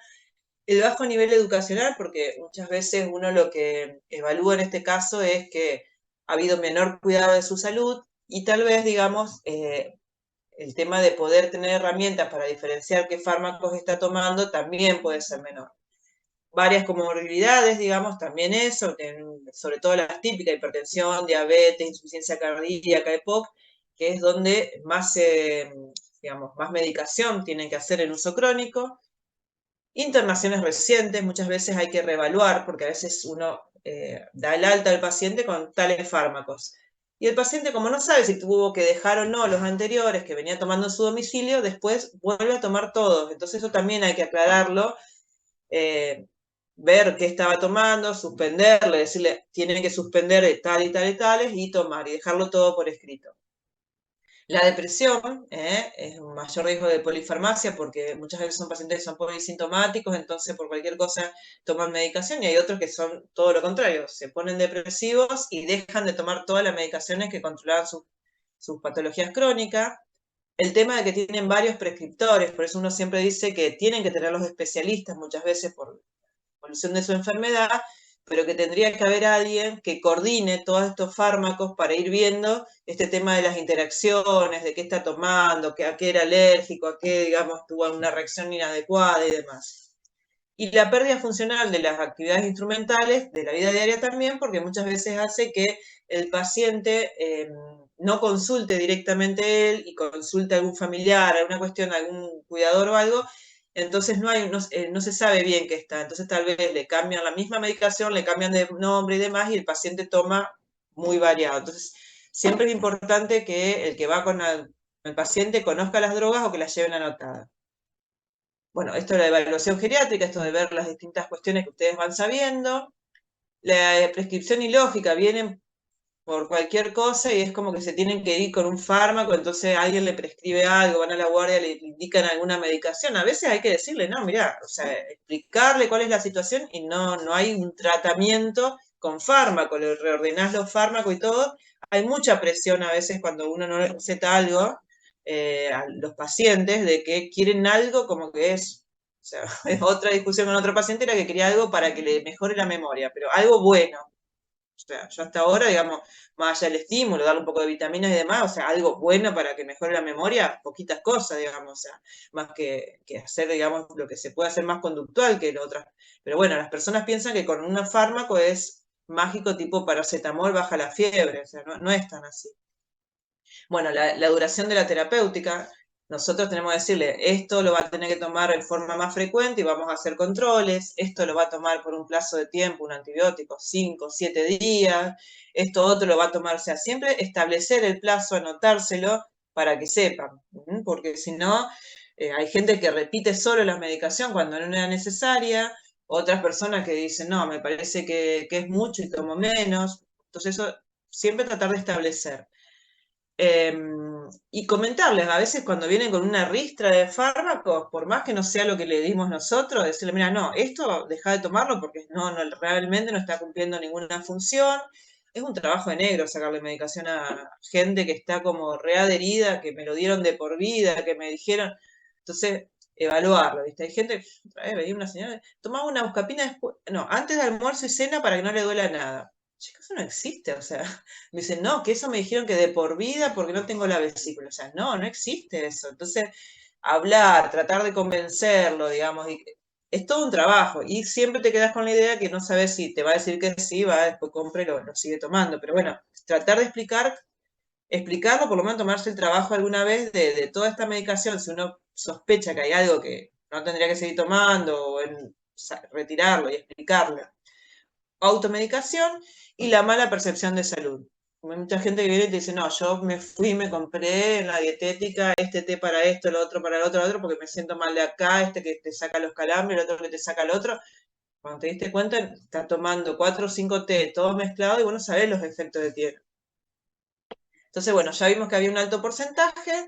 El bajo nivel educacional, porque muchas veces uno lo que evalúa en este caso es que ha habido menor cuidado de su salud y tal vez, digamos, el tema de poder tener herramientas para diferenciar qué fármacos está tomando también puede ser menor. Varias comorbilidades, digamos, también eso, sobre todo las típicas, hipertensión, diabetes, insuficiencia cardíaca, EPOC, que es donde más, digamos, más medicación tienen que hacer en uso crónico. Internaciones recientes, muchas veces hay que reevaluar, porque a veces uno da el alta al paciente con tales fármacos. Y el paciente, como no sabe si tuvo que dejar o no los anteriores que venía tomando en su domicilio, después vuelve a tomar todos. Entonces eso también hay que aclararlo, ver qué estaba tomando, suspenderle, decirle, tiene que suspender tal y tal y tales y tomar y dejarlo todo por escrito. La depresión es un mayor riesgo de polifarmacia porque muchas veces son pacientes que son polisintomáticos, entonces por cualquier cosa toman medicación, y hay otros que son todo lo contrario, se ponen depresivos y dejan de tomar todas las medicaciones que controlaban sus patologías crónicas. El tema de que tienen varios prescriptores, por eso uno siempre dice que tienen que tener los especialistas muchas veces por evolución de su enfermedad, pero que tendría que haber alguien que coordine todos estos fármacos para ir viendo este tema de las interacciones, de qué está tomando, a qué era alérgico, a qué, digamos, tuvo una reacción inadecuada y demás. Y la pérdida funcional de las actividades instrumentales de la vida diaria también, porque muchas veces hace que el paciente no consulte directamente él y consulte a algún familiar, alguna cuestión, algún cuidador o algo, entonces no se sabe bien qué está. Entonces tal vez le cambian la misma medicación, le cambian de nombre y demás, y el paciente toma muy variado. Entonces siempre es importante que el que va con el paciente conozca las drogas o que las lleven anotadas. Bueno, esto de la evaluación geriátrica, esto de ver las distintas cuestiones que ustedes van sabiendo. La prescripción ilógica, vienen por cualquier cosa y es como que se tienen que ir con un fármaco, entonces alguien le prescribe algo, van a la guardia, le indican alguna medicación. A veces hay que decirle, no, mirá, o sea, explicarle cuál es la situación y no hay un tratamiento con fármaco, le reordenás los fármacos y todo. Hay mucha presión a veces cuando uno no le receta algo a los pacientes de que quieren algo como que es, o sea, es otra discusión con otro paciente, era que quería algo para que le mejore la memoria, pero algo bueno. O sea, yo hasta ahora, digamos, más allá del estímulo, darle un poco de vitaminas y demás, o sea, algo bueno para que mejore la memoria, poquitas cosas, digamos, o sea, más que hacer, digamos, lo que se puede hacer más conductual que lo otro. Pero bueno, las personas piensan que con un fármaco es mágico, tipo paracetamol baja la fiebre, o sea, no es tan así. Bueno, la duración de la terapéutica, nosotros tenemos que decirle, esto lo va a tener que tomar en forma más frecuente y vamos a hacer controles, esto lo va a tomar por un plazo de tiempo, un antibiótico, 5, 7 días, esto otro lo va a tomar, o sea, siempre establecer el plazo, anotárselo para que sepan, porque si no, Hay gente que repite solo la medicación cuando no era necesaria, otras personas que dicen, no, me parece que es mucho y tomo menos. Entonces eso siempre tratar de establecer. Y comentarles, a veces cuando vienen con una ristra de fármacos, por más que no sea lo que le dimos nosotros, decirle, mira, no, esto deja de tomarlo porque realmente no está cumpliendo ninguna función. Es un trabajo de negro sacarle medicación a gente que está como readherida, que me lo dieron de por vida, que me dijeron. Entonces, evaluarlo, ¿viste? Hay gente, otra vez veía una señora, tomaba una buscapina después, no, antes de almuerzo y cena para que no le duela nada. Chicos, eso no existe, o sea, me dicen, no, que eso me dijeron que de por vida porque no tengo la vesícula. O sea, no, no existe eso. Entonces, hablar, tratar de convencerlo, digamos, es todo un trabajo. Y siempre te quedas con la idea que no sabes si te va a decir que sí, va, después compre y lo sigue tomando. Pero bueno, tratar de explicarlo, por lo menos tomarse el trabajo alguna vez de toda esta medicación, si uno sospecha que hay algo que no tendría que seguir tomando, o retirarlo y explicarlo. Automedicación y la mala percepción de salud. Hay mucha gente que viene y te dice, no, yo me fui, me compré en la dietética este té para esto, lo otro para lo otro, porque me siento mal de acá, este que te saca los calambres, el otro que te saca el otro. Cuando te diste cuenta, estás tomando 4 o 5 té, todos mezclados, y vos no sabés los efectos que tiene. Entonces, bueno, ya vimos que había un alto porcentaje.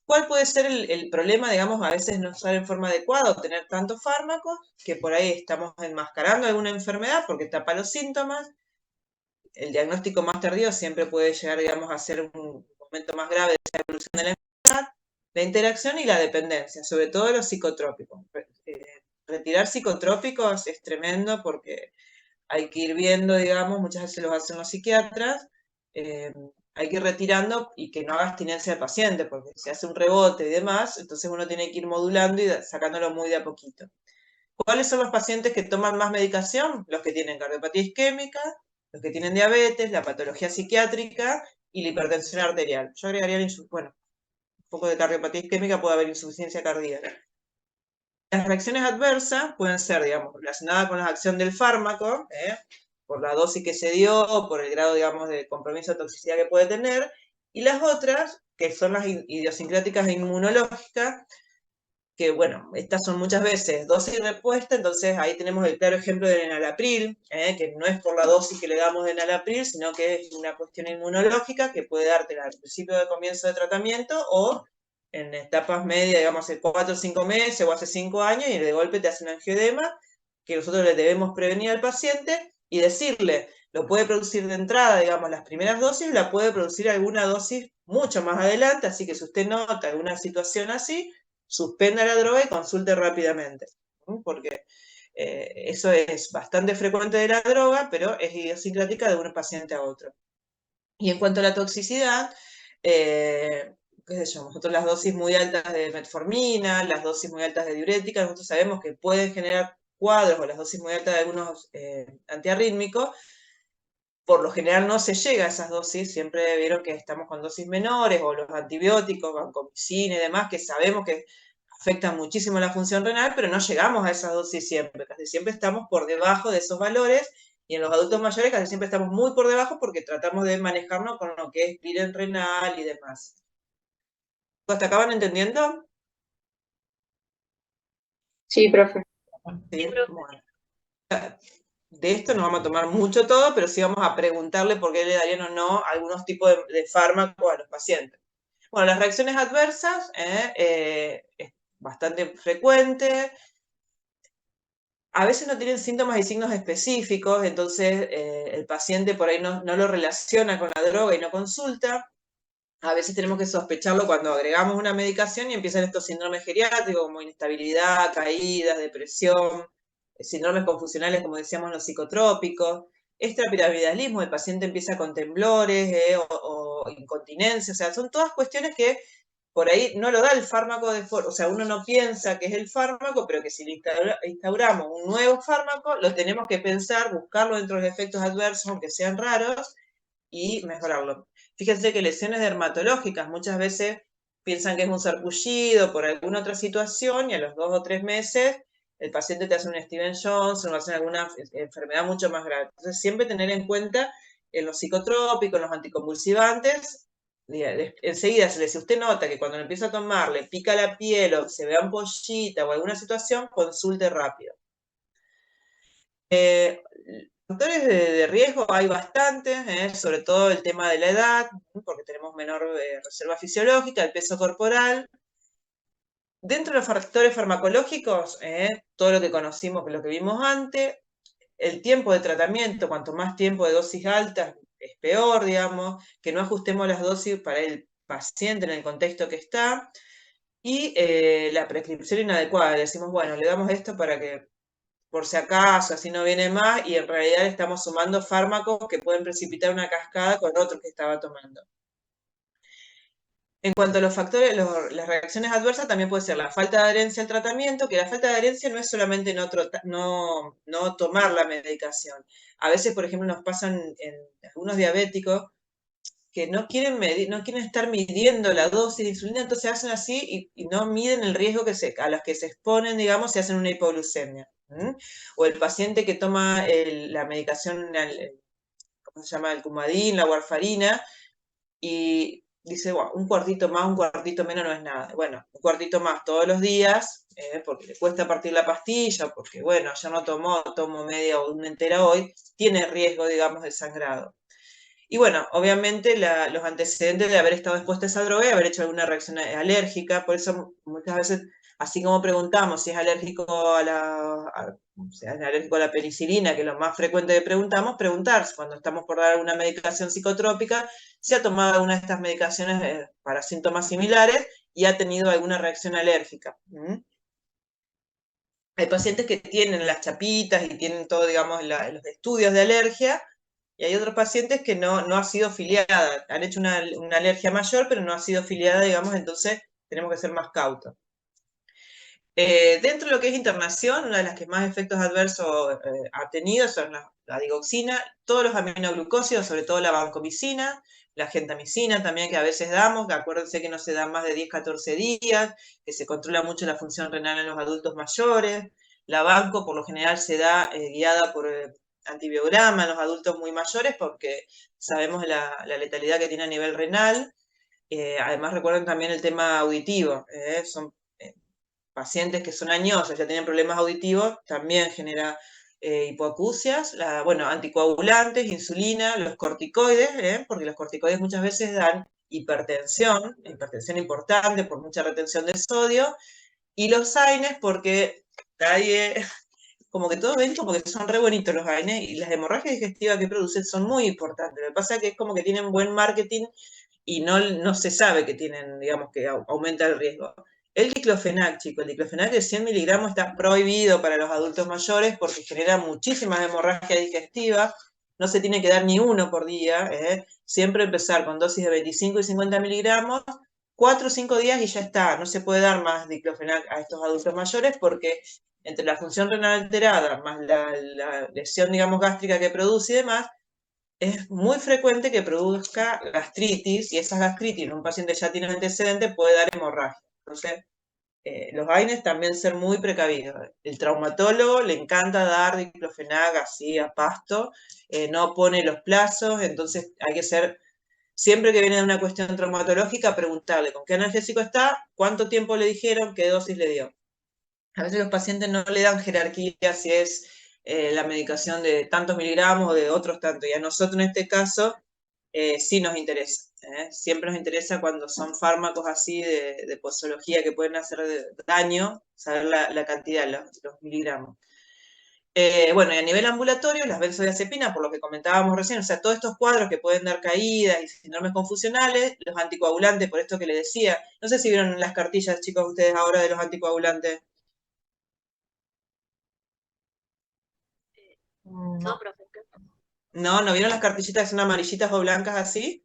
¿Cuál puede ser el problema, digamos, a veces no usar en forma adecuada o tener tantos fármacos, que por ahí estamos enmascarando alguna enfermedad porque tapa los síntomas? El diagnóstico más tardío siempre puede llegar, digamos, a ser un momento más grave de esa evolución de la enfermedad. La interacción y la dependencia, sobre todo los psicotrópicos. Retirar psicotrópicos es tremendo porque hay que ir viendo, digamos, muchas veces los hacen los psiquiatras, hay que ir retirando y que no haga abstinencia al paciente, porque si hace un rebote y demás, entonces uno tiene que ir modulando y sacándolo muy de a poquito. ¿Cuáles son los pacientes que toman más medicación? Los que tienen cardiopatía isquémica, los que tienen diabetes, la patología psiquiátrica y la hipertensión arterial. Yo agregaría, bueno, un poco de cardiopatía isquémica, puede haber insuficiencia cardíaca. Las reacciones adversas pueden ser, digamos, relacionadas con la acción del fármaco, por la dosis que se dio, por el grado, digamos, de compromiso de toxicidad que puede tener, y las otras, que son las idiosincráticas e inmunológicas, que bueno, estas son muchas veces dosis y respuesta, entonces ahí tenemos el claro ejemplo del enalapril, que no es por la dosis que le damos de enalapril, sino que es una cuestión inmunológica que puede darte al principio de comienzo de tratamiento o en etapas medias, digamos, hace 4 o 5 meses o hace 5 años y de golpe te hace un angioedema que nosotros le debemos prevenir al paciente y decirle, lo puede producir de entrada, digamos, las primeras dosis, la puede producir alguna dosis mucho más adelante, así que si usted nota alguna situación así, suspenda la droga y consulte rápidamente, porque eso es bastante frecuente de la droga, pero es idiosincrática de un paciente a otro. Y en cuanto a la toxicidad, qué sé yo, nosotros las dosis muy altas de metformina, las dosis muy altas de diurética, nosotros sabemos que pueden generar cuadros o las dosis muy altas de algunos antiarrítmicos. Por lo general no se llega a esas dosis, siempre vieron que estamos con dosis menores, o los antibióticos, vancomicina y demás, que sabemos que afectan muchísimo la función renal, pero no llegamos a esas dosis siempre, casi siempre estamos por debajo de esos valores, y en los adultos mayores casi siempre estamos muy por debajo porque tratamos de manejarnos con lo que es piren renal y demás. ¿Hasta acá van entendiendo? Sí, profe. Sí, bueno. De esto no vamos a tomar mucho todo, pero sí vamos a preguntarle por qué le darían o no algunos tipos de fármacos a los pacientes. Bueno, las reacciones adversas es bastante frecuente. A veces no tienen síntomas y signos específicos, entonces el paciente por ahí no lo relaciona con la droga y no consulta. A veces tenemos que sospecharlo cuando agregamos una medicación y empiezan estos síndromes geriátricos como inestabilidad, caídas, depresión, síndromes confusionales como decíamos los psicotrópicos, extrapiramidalismo, el paciente empieza con temblores o incontinencia, o sea, son todas cuestiones que por ahí no lo da el fármaco o sea, uno no piensa que es el fármaco, pero que si le instauramos un nuevo fármaco, lo tenemos que pensar, buscarlo dentro de los efectos adversos, aunque sean raros, y mejorarlo. Fíjense que lesiones dermatológicas muchas veces piensan que es un sarpullido por alguna otra situación y a los 2 o 3 meses el paciente te hace un Steven Johnson o hace alguna enfermedad mucho más grave. Entonces siempre tener en cuenta en los psicotrópicos, en los anticonvulsivantes, enseguida si usted nota que cuando lo empieza a tomar le pica la piel o se ve ampollita o alguna situación, consulte rápido. Factores de riesgo hay bastantes, sobre todo el tema de la edad, porque tenemos menor reserva fisiológica, el peso corporal. Dentro de los factores farmacológicos, todo lo que conocimos, lo que vimos antes, el tiempo de tratamiento, cuanto más tiempo de dosis altas, es peor, digamos, que no ajustemos las dosis para el paciente en el contexto que está, y la prescripción inadecuada. Decimos, bueno, le damos esto para que por si acaso, así no viene más, y en realidad le estamos sumando fármacos que pueden precipitar una cascada con otros que estaba tomando. En cuanto a los factores, las reacciones adversas, también puede ser la falta de adherencia al tratamiento, que la falta de adherencia no es solamente no tomar la medicación. A veces, por ejemplo, nos pasan en algunos diabéticos que no quieren no quieren estar midiendo la dosis de insulina, entonces hacen así y no miden el riesgo a los que se exponen, digamos, si hacen una hipoglucemia. O el paciente que toma la medicación, ¿cómo se llama? El Coumadin, la warfarina, y dice, bueno, un cuartito más, un cuartito menos no es nada. Bueno, un cuartito más todos los días, porque le cuesta partir la pastilla, porque bueno, ya no tomo media o una entera hoy, tiene riesgo, digamos, de sangrado. Y bueno, obviamente los antecedentes de haber estado expuesto a esa droga y haber hecho alguna reacción alérgica, por eso muchas veces, así como preguntamos si es alérgico si es alérgico a la penicilina, que es lo más frecuente que preguntamos, preguntar cuando estamos por dar alguna medicación psicotrópica, si ha tomado alguna de estas medicaciones para síntomas similares y ha tenido alguna reacción alérgica. Hay pacientes que tienen las chapitas y tienen todo, digamos, los estudios de alergia, y hay otros pacientes que no ha sido filiada, han hecho una alergia mayor, pero no ha sido filiada, digamos, entonces tenemos que ser más cautos. Dentro de lo que es internación, una de las que más efectos adversos ha tenido son la digoxina, todos los aminoglucósidos, sobre todo la vancomicina, la gentamicina también que a veces damos, que acuérdense que no se dan más de 10-14 días, que se controla mucho la función renal en los adultos mayores. La vanco por lo general se da guiada por antibiograma en los adultos muy mayores porque sabemos la letalidad que tiene a nivel renal. Además recuerden también el tema auditivo, son pacientes que son añosos, ya tienen problemas auditivos, también genera hipoacusias, bueno, anticoagulantes, insulina, los corticoides, porque los corticoides muchas veces dan hipertensión importante por mucha retención de sodio, y los AINES porque nadie, como que todos ven como que son re bonitos los AINES, y las hemorragias digestivas que producen son muy importantes. Lo que pasa es que es como que tienen buen marketing y no se sabe que tienen, digamos, que aumenta el riesgo. El diclofenac, chicos, el diclofenac de 100 miligramos está prohibido para los adultos mayores porque genera muchísimas hemorragias digestivas. No se tiene que dar ni uno por día. Siempre empezar con dosis de 25 y 50 miligramos, 4 o 5 días y ya está. No se puede dar más diclofenac a estos adultos mayores porque entre la función renal alterada más la lesión, digamos, gástrica que produce y demás, es muy frecuente que produzca gastritis, y esas gastritis en un paciente ya tiene antecedente puede dar hemorragia. Entonces, los AINES también ser muy precavidos. El traumatólogo le encanta dar diclofenac así a pasto, no pone los plazos, entonces hay que ser, siempre que viene de una cuestión traumatológica, preguntarle con qué analgésico está, cuánto tiempo le dijeron, qué dosis le dio. A veces los pacientes no le dan jerarquía si es la medicación de tantos miligramos o de otros tantos, y a nosotros en este caso sí nos interesa. Siempre nos interesa cuando son fármacos así de posología que pueden hacer daño, saber la cantidad, los miligramos. Bueno, y a nivel ambulatorio, las benzodiazepinas, por lo que comentábamos recién, o sea, todos estos cuadros que pueden dar caídas y síndromes confusionales, los anticoagulantes, por esto que les decía, no sé si vieron las cartillas, chicos, ustedes ahora de los anticoagulantes. No, profe. No vieron las cartillitas que son amarillitas o blancas así,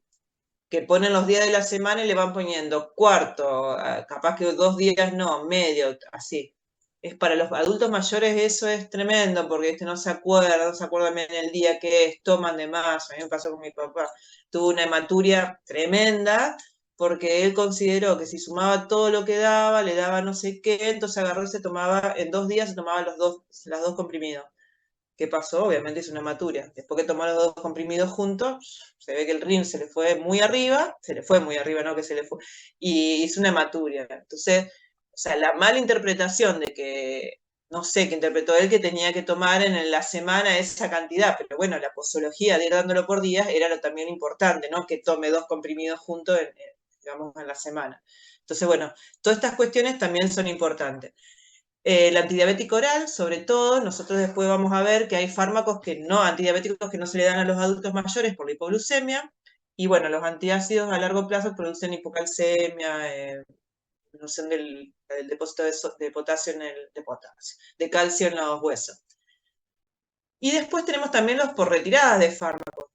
que ponen los días de la semana y le van poniendo cuarto, capaz que 2 días no, medio, así. Es para los adultos mayores eso es tremendo, porque no se acuerdan bien el día que es, toman de más. A mí me pasó con mi papá, tuvo una hematuria tremenda, porque él consideró que si sumaba todo lo que daba, le daba no sé qué, entonces agarró y se tomaba, en 2 días se tomaba los dos comprimidos. ¿Qué pasó? Obviamente hizo una hematuria. Después que tomó los dos comprimidos juntos, se ve que el rim se le fue muy arriba, no que se le fue, y hizo una hematuria. Entonces, o sea, la mala interpretación de que, no sé, que interpretó él que tenía que tomar en la semana esa cantidad, pero bueno, la posología de ir dándolo por días era lo también importante, ¿no? Que tome dos comprimidos juntos, digamos, en la semana. Entonces, bueno, todas estas cuestiones también son importantes. El antidiabético oral, sobre todo, nosotros después vamos a ver que hay fármacos antidiabéticos que no se le dan a los adultos mayores por la hipoglucemia, y bueno, los antiácidos a largo plazo producen hipocalcemia, disminución del depósito de potasio de calcio en los huesos. Y después tenemos también los por retiradas de fármacos.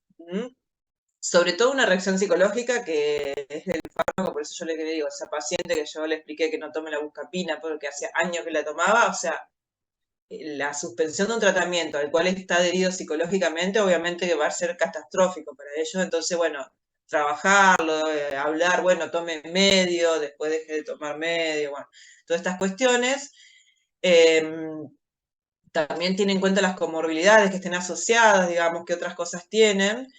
Sobre todo una reacción psicológica que es del fármaco, por eso yo le digo a esa paciente que yo le expliqué que no tome la buscapina porque hace años que la tomaba, o sea, la suspensión de un tratamiento al cual está adherido psicológicamente, obviamente que va a ser catastrófico para ellos. Entonces, bueno, trabajarlo, hablar, bueno, tome medio, después deje de tomar medio, bueno, todas estas cuestiones. También tiene en cuenta las comorbilidades que estén asociadas, digamos, que otras cosas tienen.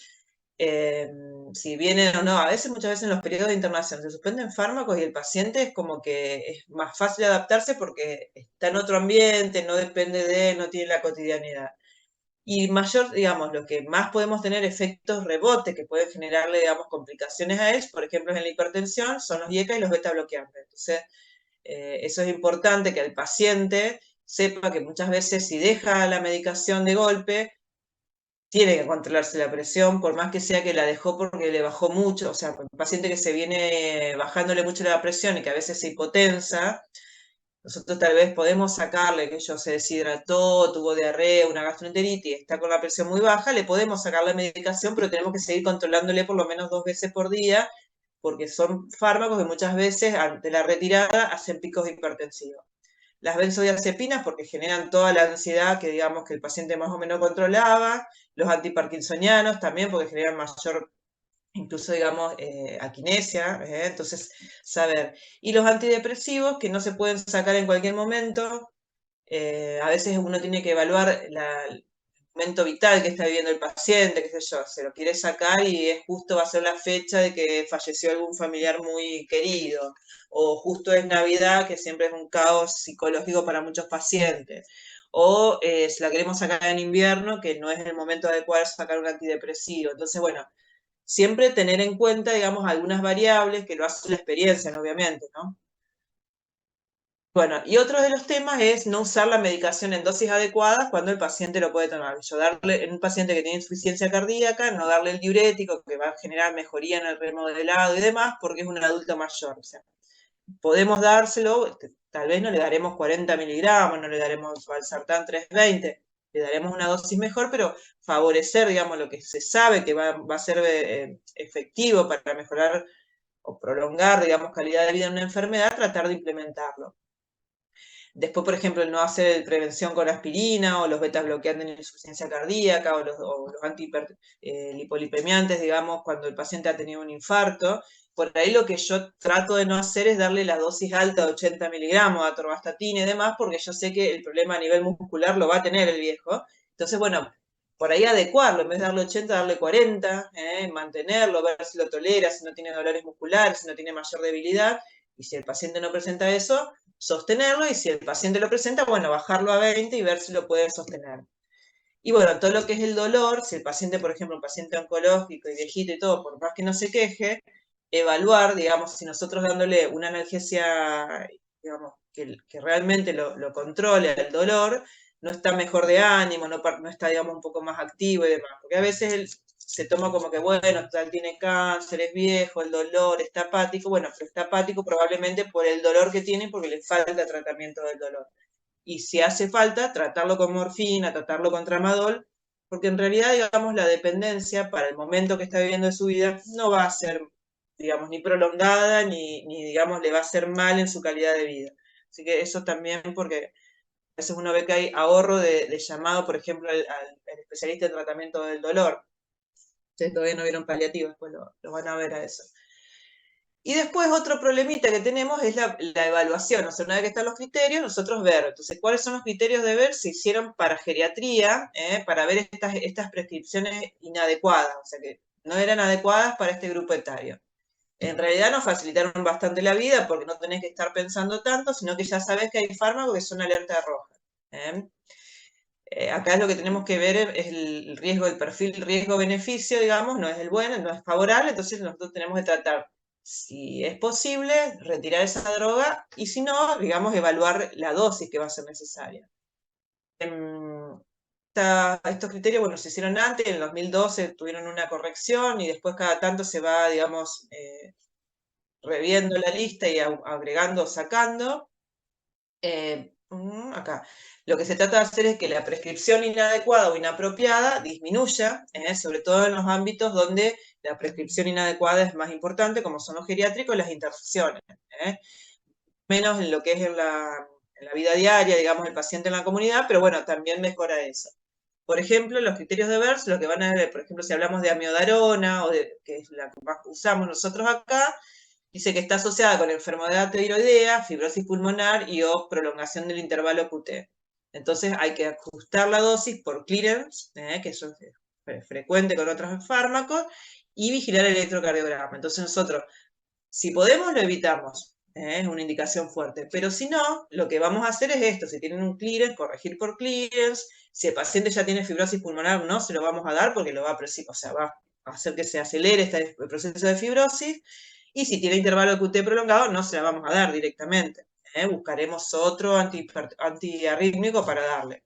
Si vienen o no, muchas veces en los periodos de internación se suspenden fármacos y el paciente es como que es más fácil adaptarse porque está en otro ambiente, no depende de él, no tiene la cotidianidad. Y mayor, digamos, lo que más podemos tener efectos rebote que pueden generarle, digamos, complicaciones a él, por ejemplo, en la hipertensión, son los IECA y los beta bloqueantes. Entonces, eso es importante que el paciente sepa que muchas veces si deja la medicación de golpe, tiene que controlarse la presión, por más que sea que la dejó porque le bajó mucho, o sea, un paciente que se viene bajándole mucho la presión y que a veces se hipotensa, nosotros tal vez podemos sacarle que ellos se deshidrató, tuvo diarrea, una gastroenteritis, está con la presión muy baja, le podemos sacar la medicación, pero tenemos que seguir controlándole por lo menos 2 veces por día, porque son fármacos que muchas veces ante la retirada hacen picos hipertensivos. Las benzodiazepinas porque generan toda la ansiedad que digamos que el paciente más o menos controlaba, los antiparkinsonianos también porque generan mayor, incluso digamos, akinesia, entonces, saber. Y los antidepresivos que no se pueden sacar en cualquier momento, a veces uno tiene que evaluar el momento vital que está viviendo el paciente, qué sé yo, se lo quiere sacar y es justo va a ser la fecha de que falleció algún familiar muy querido, o justo es Navidad, que siempre es un caos psicológico para muchos pacientes, o si la queremos sacar en invierno, que no es el momento adecuado sacar un antidepresivo. Entonces, bueno, siempre tener en cuenta, digamos, algunas variables que lo hace la experiencia, ¿no? Obviamente, ¿no? Bueno, y otro de los temas es no usar la medicación en dosis adecuadas cuando el paciente lo puede tomar. Yo en un paciente que tiene insuficiencia cardíaca, no darle el diurético que va a generar mejoría en el remodelado y demás, porque es un adulto mayor. O sea, podemos dárselo, tal vez no le daremos 40 miligramos, no le daremos valsartán 320, le daremos una dosis mejor, pero favorecer, digamos, lo que se sabe que va a ser efectivo para mejorar o prolongar, digamos, calidad de vida en una enfermedad, tratar de implementarlo. Después, por ejemplo, el no hacer prevención con aspirina o los beta bloqueantes en insuficiencia cardíaca o los antilipolipemiantes, digamos, cuando el paciente ha tenido un infarto. Por ahí lo que yo trato de no hacer es darle la dosis alta de 80 miligramos de atorvastatina y demás, porque yo sé que el problema a nivel muscular lo va a tener el viejo. Entonces, bueno, por ahí adecuarlo, en vez de darle 80, darle 40, mantenerlo, ver si lo tolera, si no tiene dolores musculares, si no tiene mayor debilidad. Y si el paciente no presenta eso, sostenerlo, y si el paciente lo presenta, bueno, bajarlo a 20 y ver si lo puede sostener. Y bueno, todo lo que es el dolor, si el paciente, por ejemplo, un paciente oncológico y viejito y todo, por más que no se queje, evaluar, digamos, si nosotros dándole una analgesia, digamos, que realmente lo controle el dolor, no está mejor de ánimo, no está, digamos, un poco más activo y demás. Porque a veces él se toma como que, bueno, tal tiene cáncer, es viejo, el dolor, está apático, bueno, pero está apático probablemente por el dolor que tiene porque le falta tratamiento del dolor. Y si hace falta, tratarlo con morfina, tratarlo con tramadol, porque en realidad, digamos, la dependencia para el momento que está viviendo de su vida no va a ser, digamos, ni prolongada, ni digamos, le va a hacer mal en su calidad de vida. Así que eso también, porque a veces uno ve que hay ahorro de llamado, por ejemplo, al especialista en tratamiento del dolor. Ustedes todavía no vieron paliativo, después lo van a ver a eso. Y después otro problemita que tenemos es la evaluación, o sea, una vez que están los criterios, nosotros ver, entonces, ¿cuáles son los criterios de ver? Se hicieron para geriatría, para ver estas prescripciones inadecuadas, o sea, que no eran adecuadas para este grupo etario. En realidad nos facilitaron bastante la vida porque no tenés que estar pensando tanto, sino que ya sabés que hay fármacos que son alerta roja. Acá lo que tenemos que ver es el riesgo, el perfil riesgo-beneficio, digamos, no es el bueno, no es favorable, entonces nosotros tenemos que tratar, si es posible, retirar esa droga y si no, digamos, evaluar la dosis que va a ser necesaria. Estos criterios, bueno, se hicieron antes, en el 2012 tuvieron una corrección y después cada tanto se va, digamos, reviendo la lista y agregando o sacando. Acá. Lo que se trata de hacer es que la prescripción inadecuada o inapropiada disminuya, sobre todo en los ámbitos donde la prescripción inadecuada es más importante, como son los geriátricos y las intervenciones. Menos en lo que es en la vida diaria, digamos, el paciente en la comunidad, pero bueno, también mejora eso. Por ejemplo, los criterios de BERS, lo que van a ver, por ejemplo, si hablamos de amiodarona, que es la que más usamos nosotros acá, dice que está asociada con enfermedad tiroidea, fibrosis pulmonar y o prolongación del intervalo QT. Entonces hay que ajustar la dosis por clearance, que eso es frecuente con otros fármacos, y vigilar el electrocardiograma. Entonces nosotros, si podemos, lo evitamos. Es una indicación fuerte. Pero si no, lo que vamos a hacer es esto. Si tienen un clearance, corregir por clearance. Si el paciente ya tiene fibrosis pulmonar, no se lo vamos a dar porque lo va a hacer que se acelere el proceso de fibrosis. Y si tiene intervalo QT prolongado, no se la vamos a dar directamente. Buscaremos otro antiarrítmico para darle.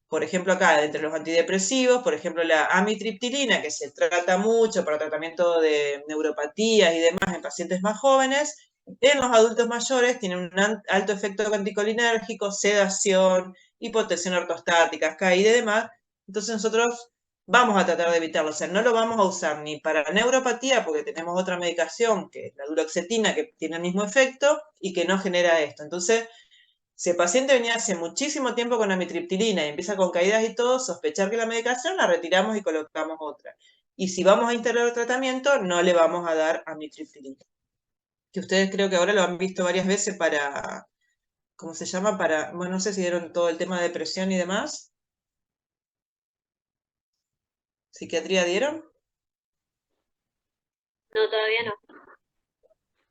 Por ejemplo, acá, entre los antidepresivos, por ejemplo, la amitriptilina, que se trata mucho para tratamiento de neuropatías y demás en pacientes más jóvenes, en los adultos mayores tiene un alto efecto anticolinérgico, sedación, hipotensión ortostática, caída y demás. Entonces nosotros vamos a tratar de evitarlo. O sea, no lo vamos a usar ni para neuropatía, porque tenemos otra medicación, que es la duloxetina, que tiene el mismo efecto y que no genera esto. Entonces, si el paciente venía hace muchísimo tiempo con amitriptilina y empieza con caídas y todo, sospechar que la medicación la retiramos y colocamos otra. Y si vamos a instalar el tratamiento, no le vamos a dar amitriptilina. Que ustedes creo que ahora lo han visto varias veces para, ¿cómo se llama? Para, bueno, no sé si dieron todo el tema de depresión y demás. ¿Psiquiatría dieron? No, todavía no.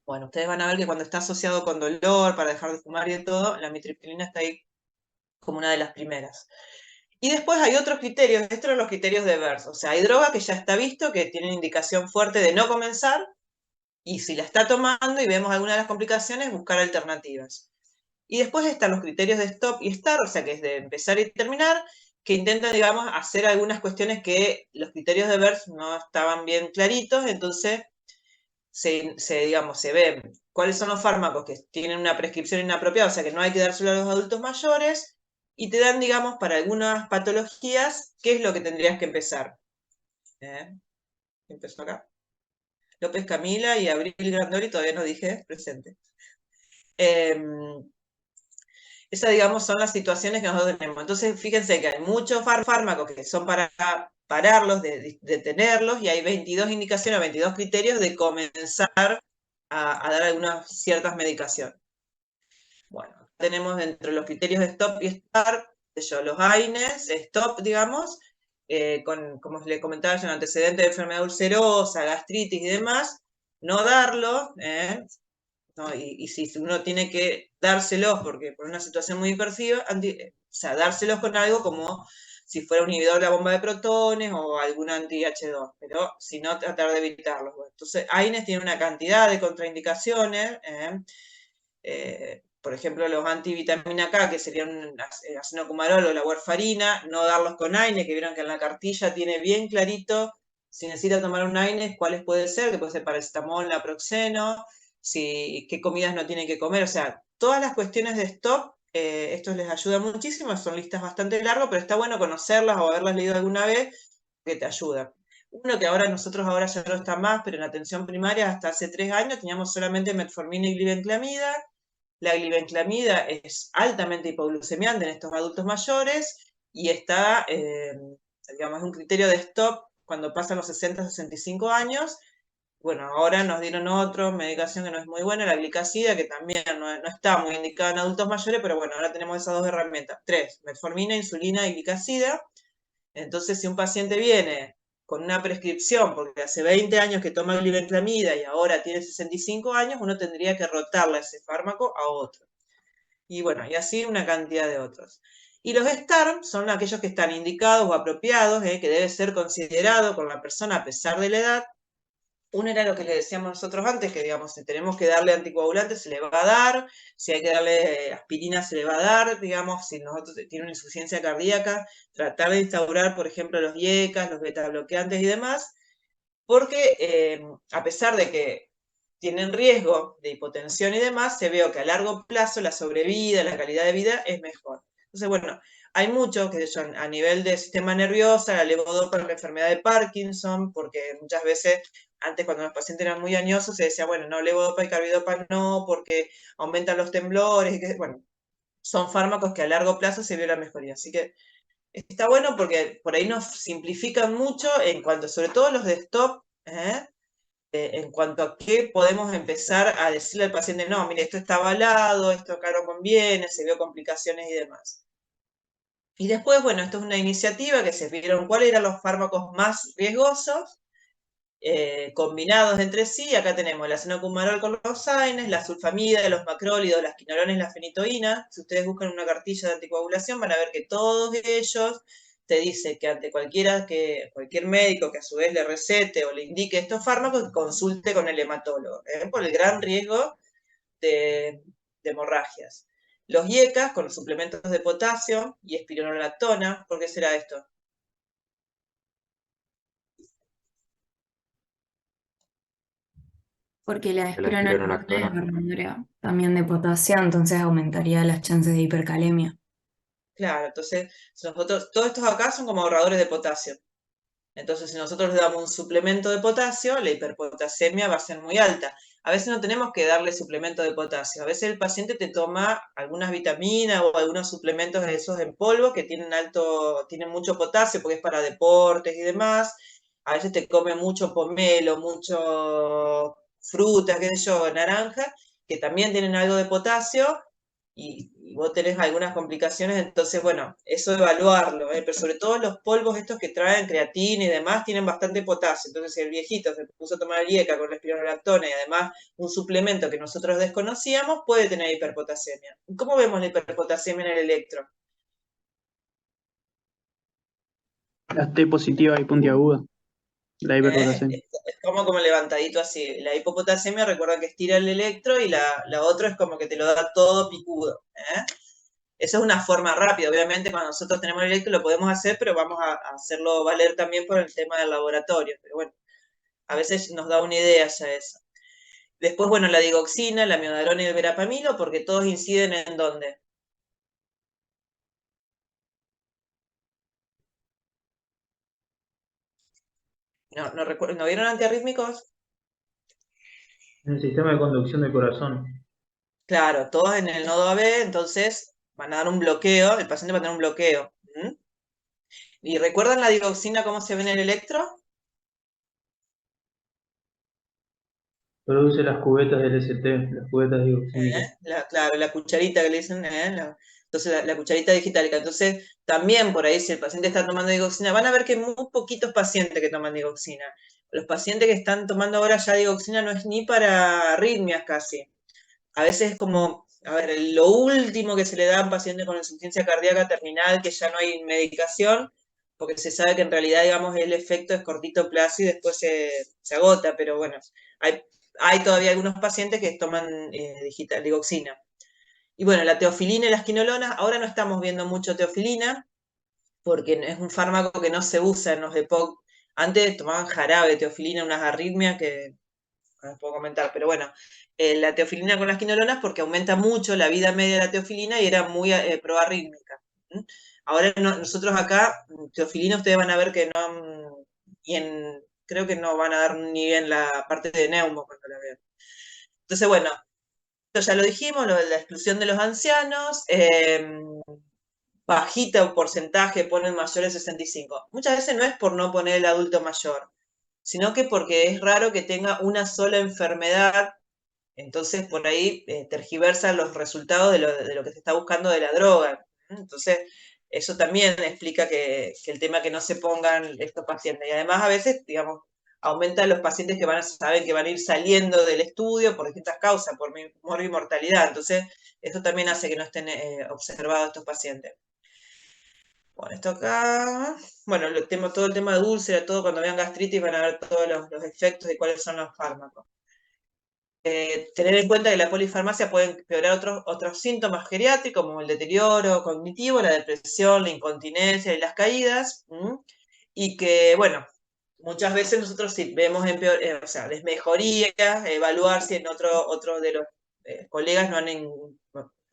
Bueno, ustedes van a ver que cuando está asociado con dolor, para dejar de fumar y de todo, la amitriptilina está ahí como una de las primeras. Y después hay otros criterios, estos son los criterios de BERS, o sea, hay droga que ya está visto, que tienen indicación fuerte de no comenzar, y si la está tomando y vemos alguna de las complicaciones, buscar alternativas. Y después están los criterios de stop y start, o sea, que es de empezar y terminar, que intentan, digamos, hacer algunas cuestiones que los criterios de BERS no estaban bien claritos, entonces digamos, se ven cuáles son los fármacos que tienen una prescripción inapropiada, o sea que no hay que dárselo a los adultos mayores, y te dan, digamos, para algunas patologías, qué es lo que tendrías que empezar. Empezó acá. López Camila y Abril Grandoli, todavía no dije presente. Esas, digamos, son las situaciones que nosotros tenemos. Entonces, fíjense que hay muchos fármacos que son para pararlos, detenerlos, y hay 22 indicaciones, 22 criterios de comenzar a dar algunas ciertas medicaciones. Bueno, tenemos dentro de los criterios de stop y start, los AINES, stop, digamos, como le comentaba, un antecedente de enfermedad ulcerosa, gastritis y demás, no darlo, ¿no? Y si uno tiene que dárselos porque por una situación muy hipertensiva, o sea, dárselos con algo como si fuera un inhibidor de la bomba de protones o algún anti-H2, pero si no, tratar de evitarlos. Bueno, entonces, AINES tiene una cantidad de contraindicaciones, por ejemplo, los antivitamina K, que serían acenocumarol o la warfarina, no darlos con AINES, que vieron que en la cartilla tiene bien clarito, si necesita tomar un AINES, cuáles puede ser, que puede ser paracetamol, naproxeno, qué comidas no tienen que comer, o sea, todas las cuestiones de stop, esto les ayuda muchísimo, son listas bastante largas, pero está bueno conocerlas o haberlas leído alguna vez, que te ayuda. Uno que nosotros ahora ya no está más, pero en atención primaria hasta hace 3 años teníamos solamente metformina y glibenclamida. La glibenclamida es altamente hipoglucemiante en estos adultos mayores y está, digamos, un criterio de stop cuando pasan los 60-65 años, Bueno, ahora nos dieron otra medicación que no es muy buena, la glicazida, que también no está muy indicada en adultos mayores, pero bueno, ahora tenemos esas dos herramientas. 3, metformina, insulina y glicazida. Entonces, si un paciente viene con una prescripción, porque hace 20 años que toma glibenclamida y ahora tiene 65 años, uno tendría que rotarle ese fármaco a otro. Y bueno, y así una cantidad de otros. Y los STAR son aquellos que están indicados o apropiados, que debe ser considerado con la persona a pesar de la edad. Uno era lo que le decíamos nosotros antes, que digamos, si tenemos que darle anticoagulantes, se le va a dar, si hay que darle aspirina, se le va a dar, digamos, si nosotros tiene una insuficiencia cardíaca, tratar de instaurar, por ejemplo, los IECAS, los betabloqueantes y demás, porque a pesar de que tienen riesgo de hipotensión y demás, se ve que a largo plazo la sobrevida, la calidad de vida es mejor. Entonces, bueno, hay mucho que son a nivel de sistema nervioso, la levodopa en la enfermedad de Parkinson, porque muchas veces, antes cuando los pacientes eran muy añosos, se decía, bueno, no, levodopa y carbidopa no, porque aumentan los temblores, y que, bueno, son fármacos que a largo plazo se vio la mejoría. Así que está bueno porque por ahí nos simplifican mucho en cuanto, sobre todo los de stop, en cuanto a qué podemos empezar a decirle al paciente, no, mire, esto está avalado, esto acá no conviene, se vio complicaciones y demás. Y después, bueno, esto es una iniciativa que se vieron cuáles eran los fármacos más riesgosos, combinados entre sí. Acá tenemos el acenocumarol con los AINES, la sulfamida, los macrólidos, las quinolones, la fenitoína. Si ustedes buscan una cartilla de anticoagulación van a ver que todos ellos te dice que ante cualquier médico que a su vez le recete o le indique estos fármacos, consulte con el hematólogo, por el gran riesgo de hemorragias. Los IECAS con los suplementos de potasio y espironolactona. ¿Por qué será esto? Porque la La espironolactona es espironolactona. barredora también de potasio, entonces aumentaría las chances de hipercalemia. Claro, entonces nosotros, todos estos acá son como ahorradores de potasio. Entonces, si nosotros le damos un suplemento de potasio, la hiperpotasemia va a ser muy alta. A veces no tenemos que darle suplemento de potasio. A veces el paciente te toma algunas vitaminas o algunos suplementos de esos en polvo que tienen mucho potasio porque es para deportes y demás. A veces te come mucho pomelo, mucho frutas, qué sé yo, naranja, que también tienen algo de potasio y vos tenés algunas complicaciones, entonces, bueno, eso evaluarlo, pero sobre todo los polvos estos que traen creatina y demás tienen bastante potasio, entonces si el viejito se puso a tomar el IECA con la espironolactona y además un suplemento que nosotros desconocíamos, puede tener hiperpotasemia. ¿Cómo vemos la hiperpotasemia en el electro? La T positiva y puntiaguda, la hiperpotasemia. Es como levantadito así. La hipopotasemia, recuerda que estira el electro y la otra es como que te lo da todo picudo. Esa es una forma rápida. Obviamente, cuando nosotros tenemos el electro lo podemos hacer, pero vamos a hacerlo valer también por el tema del laboratorio. Pero bueno, a veces nos da una idea ya eso. Después, bueno, la digoxina, la miodarona y el verapamilo, porque todos inciden en dónde. No recuerdo, ¿no vieron antiarrítmicos? En el sistema de conducción del corazón. Claro, todos en el nodo AB, entonces van a dar un bloqueo, el paciente va a tener un bloqueo. ¿Y recuerdan la digoxina cómo se ve en el electro? Produce las cubetas del ST, las cubetas dioxínicas. Claro, la cucharita que le dicen, entonces la cucharita digitálica. Entonces, también por ahí, si el paciente está tomando digoxina, van a ver que hay muy poquitos pacientes que toman digoxina. Los pacientes que están tomando ahora ya digoxina no es ni para arritmias casi. A veces es como, a ver, lo último que se le da a un paciente con insuficiencia cardíaca terminal, que ya no hay medicación, porque se sabe que en realidad, digamos, el efecto es cortito plazo y después se agota, pero bueno, hay, hay todavía algunos pacientes que toman digoxina. Y bueno, la teofilina y las quinolonas, ahora no estamos viendo mucho teofilina, porque es un fármaco que no se usa en los EPOC. Antes tomaban jarabe de teofilina, unas arritmias que no les puedo comentar, pero bueno, la teofilina con las quinolonas porque aumenta mucho la vida media de la teofilina y era muy proarrítmica. Ahora nosotros acá, teofilina, ustedes van a ver que no, creo que no van a dar ni bien la parte de neumo cuando la vean. Entonces, bueno, esto ya lo dijimos, lo de la exclusión de los ancianos, bajita un porcentaje ponen mayores de 65. Muchas veces no es por no poner el adulto mayor, sino que porque es raro que tenga una sola enfermedad, entonces por ahí tergiversan los resultados de lo que se está buscando de la droga. Entonces, eso también explica que el tema que no se pongan estos pacientes. Y además a veces, digamos, aumenta los pacientes que saben que van a ir saliendo del estudio por distintas causas, por mortalidad. Entonces, eso también hace que no estén observados estos pacientes. Bueno, esto acá, bueno, todo el tema de úlcera, todo cuando vean gastritis van a ver todos los efectos de cuáles son los fármacos. Tener en cuenta que la polifarmacia puede empeorar otros síntomas geriátricos como el deterioro cognitivo, la depresión, la incontinencia y las caídas, y que, bueno, muchas veces nosotros sí vemos o sea, desmejoría, evaluar si en otro de los colegas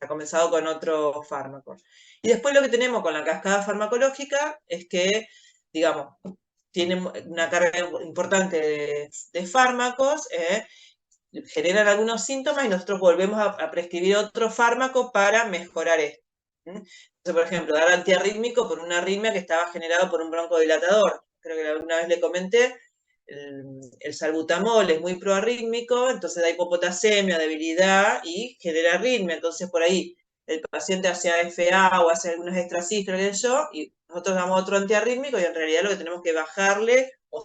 ha comenzado con otro fármaco. Y después lo que tenemos con la cascada farmacológica es que, digamos, tiene una carga importante de fármacos, generan algunos síntomas y nosotros volvemos a prescribir otro fármaco para mejorar esto. Entonces, por ejemplo, dar antiarrítmico por una arritmia que estaba generada por un broncodilatador. Creo que alguna vez le comenté, el salbutamol es muy proarrítmico, entonces da hipopotasemia, debilidad y genera arritmia. Entonces, por ahí el paciente hace AFA o hace algunos extrasístoles, qué sé yo, y nosotros damos otro antiarrítmico y en realidad lo que tenemos que bajarle o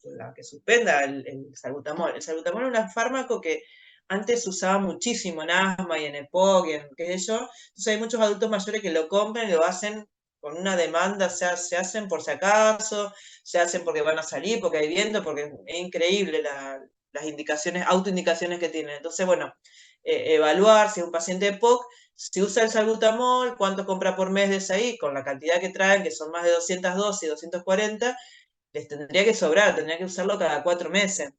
la que suspenda el salbutamol. El salbutamol es un fármaco que antes se usaba muchísimo en asma y en EPOC y en qué sé yo. Entonces hay muchos adultos mayores que lo compran y lo hacen con una demanda, o sea, se hacen por si acaso, se hacen porque van a salir, porque hay viento, porque es increíble las indicaciones, autoindicaciones que tienen. Entonces, bueno, evaluar si es un paciente EPOC, si usa el salbutamol, cuánto compra por mes de ese ahí, con la cantidad que traen, que son más de 200 dosis, 240, les tendría que sobrar, tendría que usarlo cada 4 meses.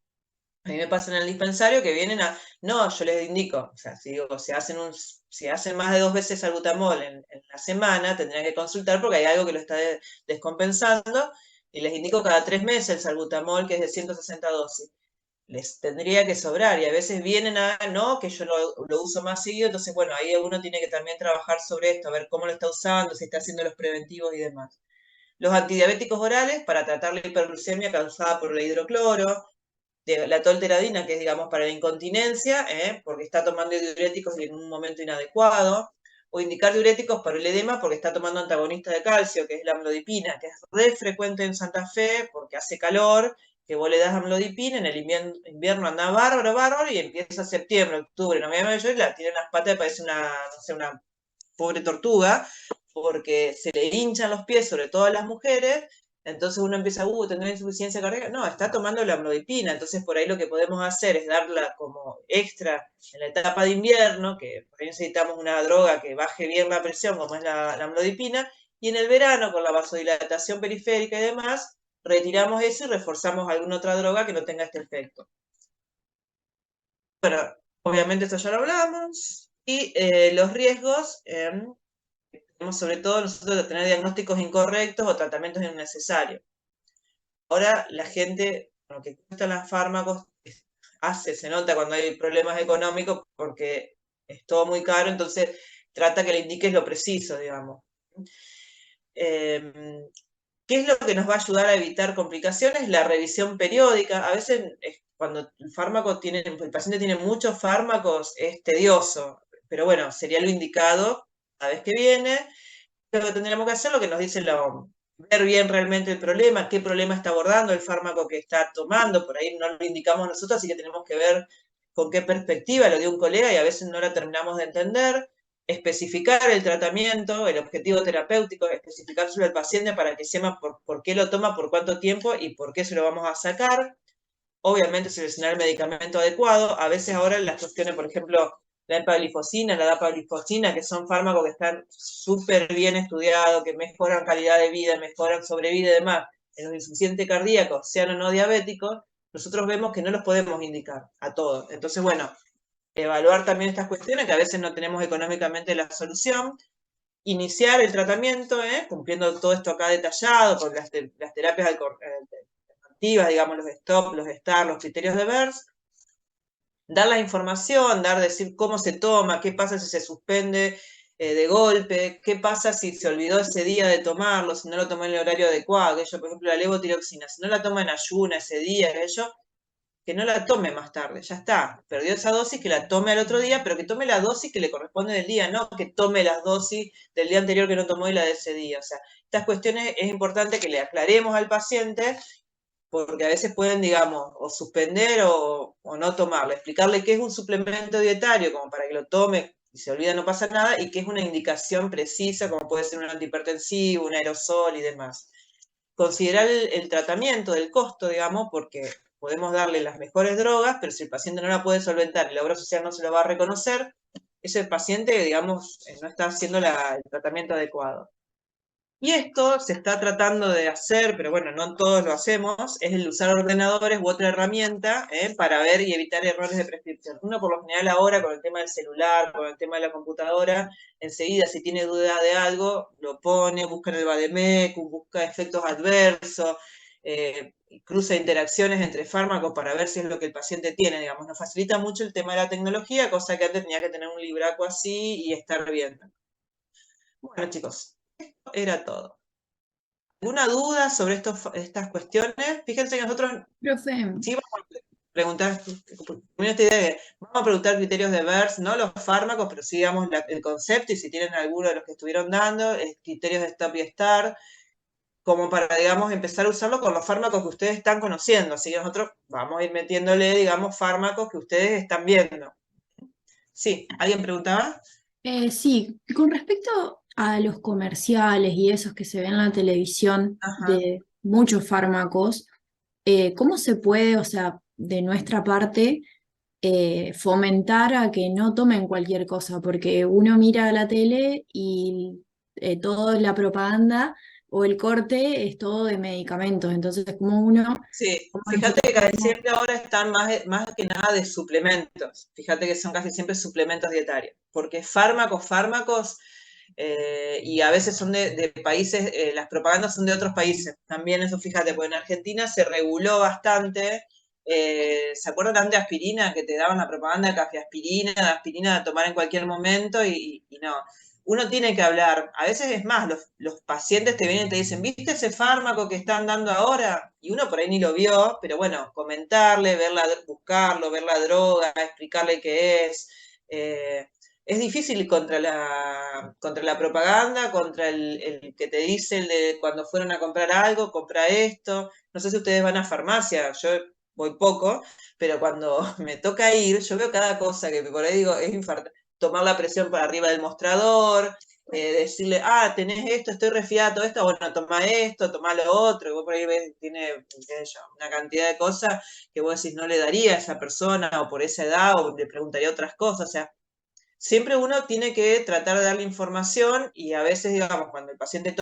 A mí me pasa en el dispensario que vienen no, yo les indico, o sea, si hacen más de 2 veces salbutamol en la semana, tendrían que consultar porque hay algo que lo está descompensando, y les indico cada 3 meses el salbutamol, que es de 160 dosis. Les tendría que sobrar, y a veces vienen no, que yo lo uso más seguido, entonces, bueno, ahí uno tiene que también trabajar sobre esto, a ver cómo lo está usando, si está haciendo los preventivos y demás. Los antidiabéticos orales para tratar la hiperglucemia causada por el hidrocloro, de la tolteradina, que es, digamos, para la incontinencia, porque está tomando diuréticos en un momento inadecuado, o indicar diuréticos para el edema porque está tomando antagonista de calcio, que es la amlodipina, que es re frecuente en Santa Fe porque hace calor, que vos le das amlodipina, en el invierno anda bárbaro, bárbaro, y empieza septiembre, octubre, noviembre, y la tiene unas patas, parece no sé, una pobre tortuga, porque se le hinchan los pies, sobre todo a las mujeres, entonces uno empieza, tendrá insuficiencia cardíaca. No, está tomando la amlodipina, entonces por ahí lo que podemos hacer es darla como extra en la etapa de invierno, que por ahí necesitamos una droga que baje bien la presión, como es la amlodipina, y en el verano, con la vasodilatación periférica y demás, retiramos eso y reforzamos alguna otra droga que no tenga este efecto. Bueno, obviamente esto ya lo hablamos, y los riesgos, sobre todo nosotros de tener diagnósticos incorrectos o tratamientos innecesarios. Ahora la gente, lo que cuestan los fármacos, se nota cuando hay problemas económicos porque es todo muy caro, entonces trata que le indiques lo preciso, digamos. ¿Qué es lo que nos va a ayudar a evitar complicaciones? La revisión periódica. A veces cuando el paciente tiene muchos fármacos, es tedioso, pero bueno, sería lo indicado cada vez que viene. Lo que tendríamos que hacer, lo que nos dice la OMS, ver bien realmente el problema, qué problema está abordando el fármaco que está tomando, por ahí no lo indicamos nosotros, así que tenemos que ver con qué perspectiva lo dio un colega y a veces no la terminamos de entender, especificar el tratamiento, el objetivo terapéutico, especificárselo al paciente para que sepa por qué lo toma, por cuánto tiempo y por qué se lo vamos a sacar. Obviamente seleccionar el medicamento adecuado. A veces ahora las cuestiones, por ejemplo, la empaglifosina, la dapaglifosina, que son fármacos que están súper bien estudiados, que mejoran calidad de vida, mejoran sobrevida y demás, en los insuficientes cardíacos, sean o no diabéticos, nosotros vemos que no los podemos indicar a todos. Entonces, bueno, evaluar también estas cuestiones, que a veces no tenemos económicamente la solución, iniciar el tratamiento, cumpliendo todo esto acá detallado, con las terapias alternativas, digamos, los STOP, los STAR, los criterios de BERS, dar la información, decir cómo se toma, qué pasa si se suspende, de golpe, qué pasa si se olvidó ese día de tomarlo, si no lo tomó en el horario adecuado, que yo, por ejemplo, la levotiroxina, si no la toma en ayuna ese día, que no la tome más tarde, ya está, perdió esa dosis, que la tome al otro día, pero que tome la dosis que le corresponde del día, no que tome las dosis del día anterior que no tomó y la de ese día. O sea, estas cuestiones es importante que le aclaremos al paciente, porque a veces pueden, digamos, o suspender o no tomarlo, explicarle qué es un suplemento dietario, como para que lo tome y se olvida no pasa nada, y qué es una indicación precisa, como puede ser un antihipertensivo, un aerosol y demás. Considerar el tratamiento del costo, digamos, porque podemos darle las mejores drogas, pero si el paciente no la puede solventar y la obra social no se lo va a reconocer, ese paciente, digamos, no está haciendo el tratamiento adecuado. Y esto se está tratando de hacer, pero bueno, no todos lo hacemos, es el usar ordenadores u otra herramienta para ver y evitar errores de prescripción. Uno por lo general ahora con el tema del celular, con el tema de la computadora, enseguida si tiene duda de algo, lo pone, busca en el Vademecum, busca efectos adversos, cruza interacciones entre fármacos para ver si es lo que el paciente tiene, digamos. Nos facilita mucho el tema de la tecnología, cosa que antes tenía que tener un libraco así y estar viendo. Bueno, chicos, esto era todo. ¿Alguna duda sobre estas cuestiones? Fíjense que nosotros Profe, sí vamos a preguntar, vamos a preguntar criterios de VERS, no los fármacos, pero sí digamos el concepto, y si tienen alguno de los que estuvieron dando, criterios de Stop y Start, como para, digamos, empezar a usarlo con los fármacos que ustedes están conociendo. Así que nosotros vamos a ir metiéndole, digamos, fármacos que ustedes están viendo. Sí, ¿alguien preguntaba? sí, con respecto a los comerciales y esos que se ven en la televisión Ajá. de muchos fármacos, ¿cómo se puede, o sea, de nuestra parte, fomentar a que no tomen cualquier cosa? Porque uno mira la tele y toda la propaganda o el corte es todo de medicamentos, entonces como uno, Sí, como fíjate nosotros que casi podemos... siempre ahora están más que nada de suplementos. Fíjate que son casi siempre suplementos dietarios, porque fármacos, y a veces son de países, las propagandas son de otros países. También eso, fíjate, porque en Argentina se reguló bastante. ¿Se acuerdan antes de aspirina? Que te daban la propaganda de aspirina a tomar en cualquier momento y no. Uno tiene que hablar, a veces es más, los pacientes te vienen y te dicen, ¿viste ese fármaco que están dando ahora? Y uno por ahí ni lo vio, pero bueno, comentarle, buscarlo, ver la droga, explicarle qué es. Es difícil contra la propaganda, contra el que te dice el de cuando fueron a comprar algo, compra esto. No sé si ustedes van a farmacia, yo voy poco, pero cuando me toca ir, yo veo cada cosa que por ahí digo, es infarto, tomar la presión para arriba del mostrador, decirle, tenés esto, estoy resfriada, todo esto, bueno, toma esto, toma lo otro, y vos por ahí ves, tiene qué sé yo, una cantidad de cosas que vos decís no le daría a esa persona, o por esa edad, o le preguntaría otras cosas, o sea, siempre uno tiene que tratar de darle información, y a veces, digamos, cuando el paciente